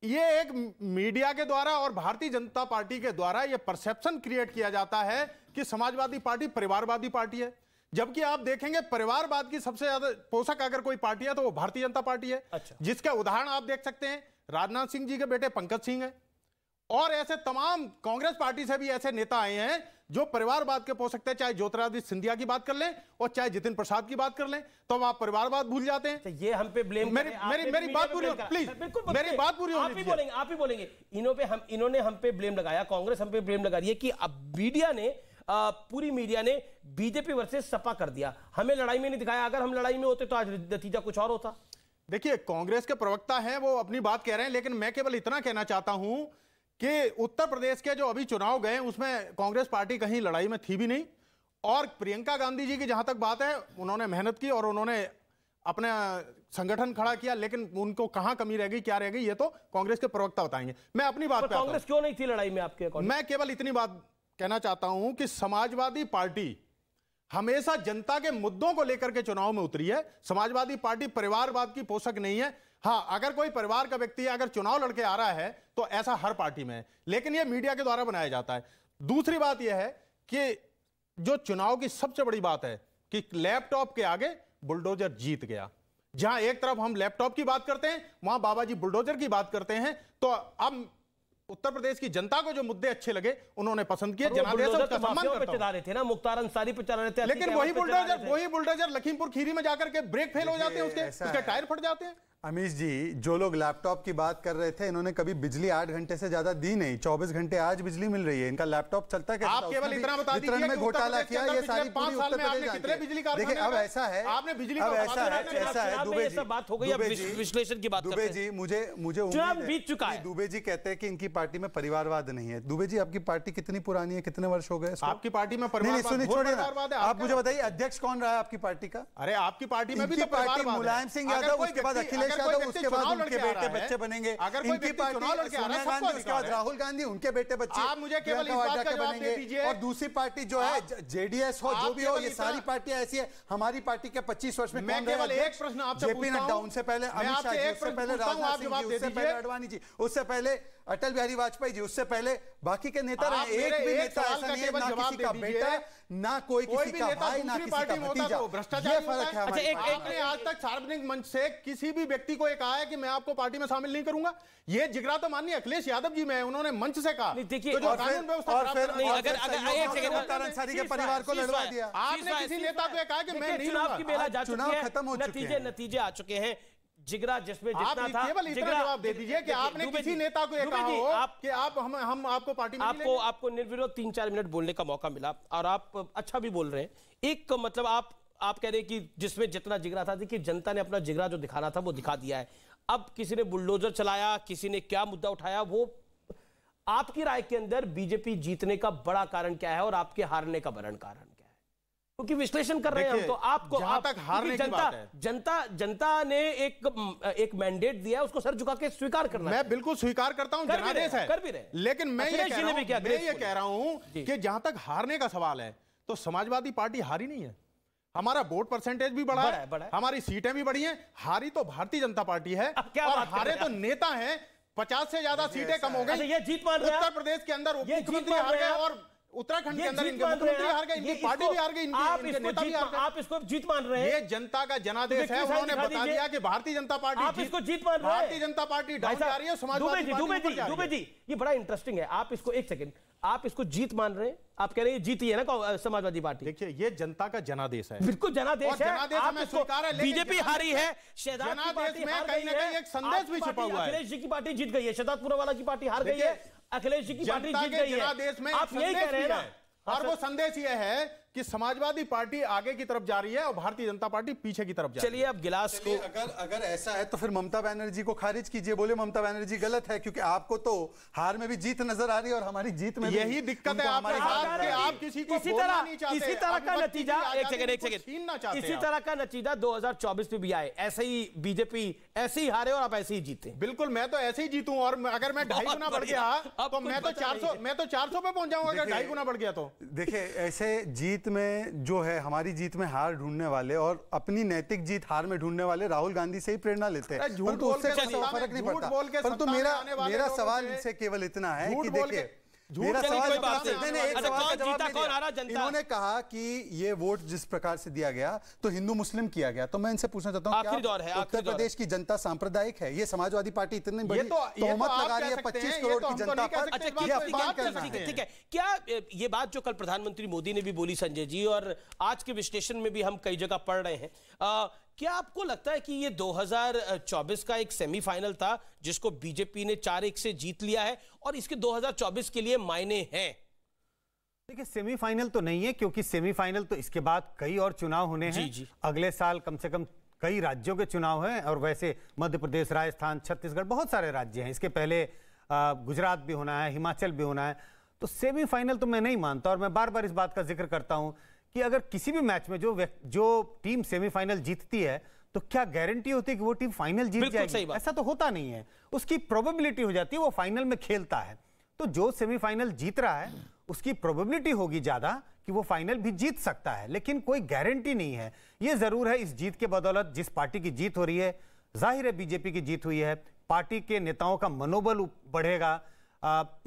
ये एक मीडिया के द्वारा और भारतीय जनता पार्टी के द्वारा ये परसेप्शन क्रिएट किया जाता है कि समाजवादी पार्टी परिवारवादी पार्टी है, जबकि आप देखेंगे परिवारवाद की सबसे ज्यादा पोषक अगर कोई पार्टी है तो वो भारतीय जनता पार्टी है। अच्छा। जिसका उदाहरण आप देख सकते हैं, राजनाथ सिंह जी के बेटे पंकज सिंह है, और ऐसे तमाम कांग्रेस पार्टी से भी ऐसे नेता आए हैं जो परिवारवाद के पोषक थे। चाहे ज्योतिरादित्य सिंधिया की बात कर लें और चाहे जितिन प्रसाद की बात कर लें, तो अब आप परिवारवाद भूल जाते हैं। ये हम पे ब्लेम, मेरी बात पूरी, प्लीज मेरी बात पूरी होनी चाहिए। आप ही बोलेंगे। इन्होंने हम पे ब्लेम लगाया, कांग्रेस हम पे ब्लेम लगा रही है कि अब मीडिया ने पूरी मीडिया ने बीजेपी वर्सेस सपा कर दिया, हमें लड़ाई में नहीं दिखाया। अगर हम लड़ाई में होते तो आज नतीजा कुछ और होता। देखिए, कांग्रेस के प्रवक्ता हैं, वो अपनी बात कह रहे हैं, लेकिन मैं केवल इतना कहना चाहता हूं कि उत्तर प्रदेश के जो अभी चुनाव गए उसमें कांग्रेस पार्टी कहीं लड़ाई में थी भी नहीं। और प्रियंका गांधी जी की जहां तक बात है, उन्होंने मेहनत की और उन्होंने अपना संगठन खड़ा किया, लेकिन उनको कहां कमी रह गई, क्या रह गई, ये तो कांग्रेस के प्रवक्ता बताएंगे। मैं अपनी बात पे कांग्रेस क्यों नहीं थी लड़ाई में आपके अकॉर्डिंग? मैं केवल इतनी बात कहना चाहता हूं कि समाजवादी पार्टी हमेशा जनता के मुद्दों को लेकर के चुनाव में उतरी है। समाजवादी पार्टी परिवारवाद की पोषक नहीं है। हाँ, अगर कोई परिवार का व्यक्ति अगर चुनाव लड़के आ रहा है तो ऐसा हर पार्टी में है, लेकिन यह मीडिया के द्वारा बनाया जाता है। दूसरी बात यह है कि जो चुनाव की सबसे बड़ी बात है कि लैपटॉप के आगे बुलडोजर जीत गया। जहां एक तरफ हम लैपटॉप की बात करते हैं, वहां बाबा जी बुलडोजर की बात करते हैं। तो अब उत्तर प्रदेश की जनता को जो मुद्दे अच्छे लगे उन्होंने पसंद किए। जनादेश उसका सम्मान करता हूं। थे ना, मुख्तार अंसारी पे चला रहे थे, लेकिन वही बुलडोजर लखीमपुर खीरी में जाकर के ब्रेक फेल हो जाते हैं, उसके टायर फट जाते हैं। अमीश जी, जो लोग लैपटॉप की बात कर रहे थे, इन्होंने कभी बिजली 8 घंटे से ज्यादा दी नहीं। 24 घंटे आज बिजली मिल रही है, इनका लैपटॉप चलता है। आप केवल इतना बता दीजिए में घोटाला किया, ये सारी पूरी उत्तर प्रदेश कितने बिजली कारखाने, देखिए अब ऐसा है, आपने बिजली, अब ऐसा है दुबे जी, बात हो गई, अब विश्लेषण की बात करते हैं। दुबे जी, मुझे चुनाव बीत चुका है। दुबे जी कहते हैं कि इनकी पार्टी में परिवारवाद नहीं है। दुबे जी, आपकी पार्टी कितनी पुरानी है, कितने वर्ष हो गए? आपकी पार्टी में परिवारवाद है। आप मुझे बताइए, अध्यक्ष कौन रहा है आपकी पार्टी का? अरे आपकी पार्टी में भी पार्टी मुलायम सिंह यादव, उसके बाद अखिलेश यादव, उसके बाद उनके बेटे बच्चे बनेंगे। अगर इनकी पार्टी सोनिया गांधी, उसके बाद राहुल गांधी, उनके बेटे बच्चे। आप मुझे केवल इस बात का जवाब दे दीजिए। और दूसरी पार्टी जो है जेडीएस हो, जो भी हो, ये सारी पार्टियां ऐसी है। हमारी पार्टी के 25 वर्ष में मैं केवल एक प्रश्न आपसे पूछता हूं, जेपी नड्डा, उनसे पहले अमित शाह जी, उससे पहले राजनाथ सिंह जी, उससे पहले अडवाणी जी, उससे पहले अटल बिहारी वाजपेयी जी, उससे पहले बाकी के नेता रहे। एक भी नेता ऐसा नहीं है, ना किसी का बेटा, ना कोई किसी का भाई, ना किसी का भतीजा। भ्रष्टाचार फर्क है। आपने आज तक सार्वजनिक मंच से किसी भी व्यक्ति को कहा है कि मैं आपको पार्टी में शामिल नहीं करूंगा? ये जिगरा तो माननीय अखिलेश यादव जी में, उन्होंने मंच से कहा। देखिए, तो जो कानून व्यवस्था और फिर एक सेकंड, अंसारी के परिवार को लड़वा दिया। आपने किसी नेता को कहा कि मैं नहीं, चुनाव की बेला जा चुकी है, खत्म हो चुके हैं, नतीजे आ चुके हैं। जिगरा जिसमें जितना था, केवल इतना जवाब दे दीजिए कि आपने किसी नेता को कहा हो कि आप हम आपको पार्टी में आपको निर्विरोध 3-4 मिनट बोलने का मौका मिला और आप अच्छा भी बोल रहे हैं। एक मतलब आप कह रहे हैं कि जिसमें जितना जिगरा था, देखिए जनता ने अपना जिगरा जो दिखाना था वो दिखा दिया है। अब किसी ने बुलडोजर चलाया, किसी ने क्या मुद्दा उठाया, वो आपकी राय के अंदर बीजेपी जीतने का बड़ा कारण क्या है और आपके हारने का बड़ा कारण क्या है? क्योंकि विश्लेषण कर रहे हैं हम, तो आपको जहां तक हारने की बात है, जनता ने एक मैंडेट दिया है, उसको सर झुका के स्वीकार करना। मैं बिल्कुल स्वीकार करता हूं, जनादेश है, कर भी रहे, लेकिन मैं ये कह रहा हूं कि जहां तक हारने का सवाल है तो समाजवादी पार्टी हारी नहीं है। हमारा वोट परसेंटेज भी बढ़ा है, हमारी सीटें भी बढ़ी हैं। हारी तो भारतीय जनता पार्टी है और हारे तो नेता हैं। 50 से ज्यादा सीटें कम हो गई। ये जीत मान रहे हैं उत्तर प्रदेश के अंदर मुख्यमंत्री हार गए और उत्तराखंड के अंदर इनके मुख्यमंत्री हार गए, इनकी पार्टी भी हार गई, इनके नेता भी हार गए। आप इसको जीत मान रहे हैं? ये जनता का जनादेश है। उन्होंने बता दिया कि भारतीय जनता पार्टी, आप इसको जीत मान रहे हैं? भारतीय जनता पार्टी डाउन जा रही है, समाजवादी पार्टी। दुबे जी, ये बड़ा इंटरेस्टिंग है। आप इसको एक सेकंड, आप इसको जीत मान रहे हैं? आप कह रहे हैं जीती है ना समाजवादी पार्टी? देखिए, ये जनता का जनादेश है, बिल्कुल जनादेश है। आप स्वीकार है, बीजेपी हारी है, जनादेश में कहीं ना कहीं एक संदेश भी छिपा हुआ है। अखिलेश जी की पार्टी जीत गई है, शहजादपुर वाला की पार्टी हार गई है, अखिलेश जी की पार्टी जीत गई है। जनादेश में आप यही कह रहे हैं ना? और वो संदेश ये है कि समाजवादी पार्टी आगे की तरफ जा रही है और भारतीय जनता पार्टी पीछे की तरफ जा रही है। चलिए, अब गिलास को अगर ऐसा है तो फिर ममता बनर्जी को खारिज कीजिए, बोले ममता बनर्जी गलत है, क्योंकि आपको तो हार में भी जीत नजर आ रही है और हमारी जीत में यही दिक्कत है हमारे साथ कि आप किसी को बोलना नहीं चाहते। इसी तरह का नतीजा, एक सेकंड, इसी तरह का नतीजा 2024 में भी आए। ऐसे ही बीजेपी ऐसे ही हारे और आप ऐसे ही जीते। बिल्कुल, मैं तो ऐसे ही जीतूं और अगर मैं 2.5 गुना बढ़ गया तो मैं तो 400 पे पहुंच जाऊंगा अगर 2.5 गुना बढ़ गया तो। देखिए, ऐसे जीत में जो है, हमारी जीत में हार ढूंढने वाले और अपनी नैतिक जीत हार में ढूंढने वाले राहुल गांधी से ही प्रेरणा लेते हैं, परंतु उससे फर्क नहीं पड़ता। परंतु मेरा सवाल इनसे केवल इतना है कि देखिए, मेरा सवाल एक सवाल का जवाब नहीं, इन्होंने कहा कि ये वोट जिस प्रकार से दिया गया तो हिंदू मुस्लिम किया गया, तो मैं इनसे पूछना चाहता हूं, क्या उत्तर प्रदेश की जनता सांप्रदायिक है? ये समाजवादी पार्टी इतनी बड़ी तोहमत लगा रही है 25 करोड़ की जनता पर, ये अपमान करना है। ठीक है, क्या ये बात जो कल प्रधानमंत्री मोदी ने भी बोली संजय जी, और आज के विश्लेषण में भी हम कई जगह पढ़ रहे हैं, क्या आपको लगता है कि ये 2024 का एक सेमीफाइनल था जिसको बीजेपी ने 4-1 से जीत लिया है और इसके 2024 के लिए मायने हैं? देखिए सेमीफाइनल तो नहीं है, क्योंकि सेमीफाइनल तो इसके बाद कई और चुनाव होने हैं। जी। अगले साल कम से कम कई राज्यों के चुनाव हैं, और वैसे मध्य प्रदेश, राजस्थान, छत्तीसगढ़, बहुत सारे राज्य हैं। इसके पहले गुजरात भी होना है, हिमाचल भी होना है। तो सेमीफाइनल तो मैं नहीं मानता, और मैं बार बार इस बात का जिक्र करता हूं कि अगर किसी भी मैच में जो टीम सेमीफाइनल जीतती है, तो क्या गारंटी होती है कि वो टीम फाइनल जीत जाएगी? ऐसा तो होता नहीं है। उसकी प्रोबेबिलिटी हो जाती है, वो फाइनल में खेलता है। तो जो सेमीफाइनल जीत रहा है उसकी प्रोबेबिलिटी होगी ज्यादा कि वो फाइनल भी जीत सकता है, लेकिन कोई गारंटी नहीं है। ये जरूर है इस जीत के बदौलत जिस पार्टी की जीत हो रही है, जाहिर है बीजेपी की जीत हुई है, पार्टी के नेताओं का मनोबल बढ़ेगा,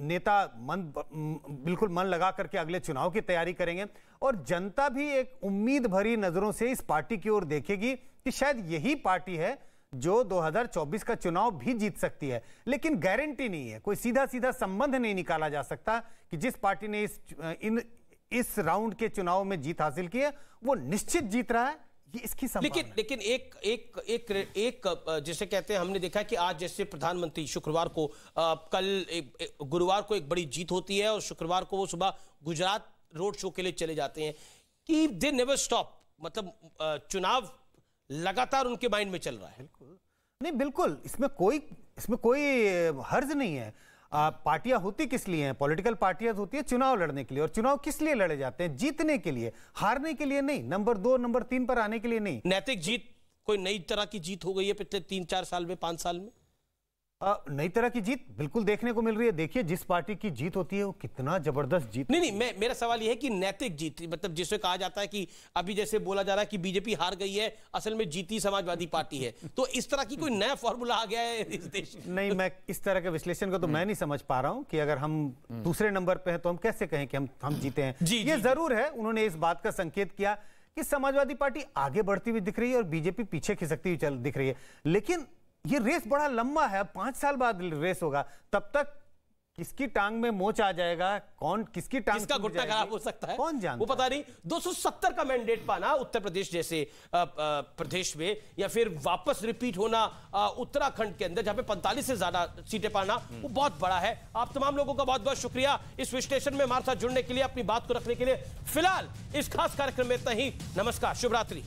नेता बिल्कुल मन लगा करके अगले चुनाव की तैयारी करेंगे, और जनता भी एक उम्मीद भरी नजरों से इस पार्टी की ओर देखेगी कि शायद यही पार्टी है जो 2024 का चुनाव भी जीत सकती है। लेकिन गारंटी नहीं है, कोई सीधा सीधा संबंध नहीं निकाला जा सकता कि जिस पार्टी ने इस राउंड के चुनाव में जीत हासिल की है वो निश्चित जीत रहा है, ये इसकी संभावना। लेकिन एक जैसे कहते हैं, हमने देखा कि आज जैसे प्रधानमंत्री शुक्रवार को गुरुवार को एक बड़ी जीत होती है, और शुक्रवार को वो सुबह गुजरात रोड शो के लिए चले जाते हैं, कि दे नेवर स्टॉप, मतलब चुनाव लगातार उनके माइंड में चल रहा है। नहीं बिल्कुल, इसमें कोई हर्ज नहीं है। पार्टियां होती किस लिए हैं? पॉलिटिकल पार्टियां होती है चुनाव लड़ने के लिए, और चुनाव किस लिए लड़े जाते हैं? जीतने के लिए, हारने के लिए नहीं, नंबर 2 नंबर 3 पर आने के लिए नहीं। नैतिक जीत कोई नई तरह की जीत हो गई है पिछले 3-4 साल में, 5 साल में? नई तरह की जीत बिल्कुल देखने को मिल रही है। देखिए जिस पार्टी की जीत होती है वो कितना जबरदस्त जीत। नहीं, मेरा सवाल यह है कि नैतिक जीत, मतलब जिससे कहा जाता है कि अभी जैसे बोला जा रहा है कि बीजेपी हार गई है, असल में जीती समाजवादी पार्टी है, तो इस तरह की कोई नया फॉर्मूला आ गया है इस देश? नहीं, मैं इस तरह के विश्लेषण को तो मैं नहीं समझ पा रहा हूं कि अगर हम दूसरे नंबर पे हैं तो हम कैसे कहें कि हम जीते हैं। ये जरूर है, उन्होंने इस बात का संकेत किया कि समाजवादी पार्टी आगे बढ़ती हुई दिख रही है और बीजेपी पीछे खिसकती हुई दिख रही है। लेकिन ये रेस बड़ा लंबा है, 5 साल बाद रेस होगा, तब तक किसकी टांग में मोच आ जाएगा, कौन किसकी टांग, किसका घुटना खराब हो सकता है, कौन जानता, वो पता नहीं। 270 का मैंडेट पाना उत्तर प्रदेश जैसे प्रदेश में, या फिर वापस रिपीट होना उत्तराखंड के अंदर जहां पे 45 से ज्यादा सीटें पाना, वो बहुत बड़ा है। आप तमाम लोगों का बहुत बहुत शुक्रिया इस विश्लेषण में हमारे साथ जुड़ने के लिए, अपनी बात को रखने के लिए। फिलहाल इस खास कार्यक्रम में इतना ही। नमस्कार, शुभ रात्रि।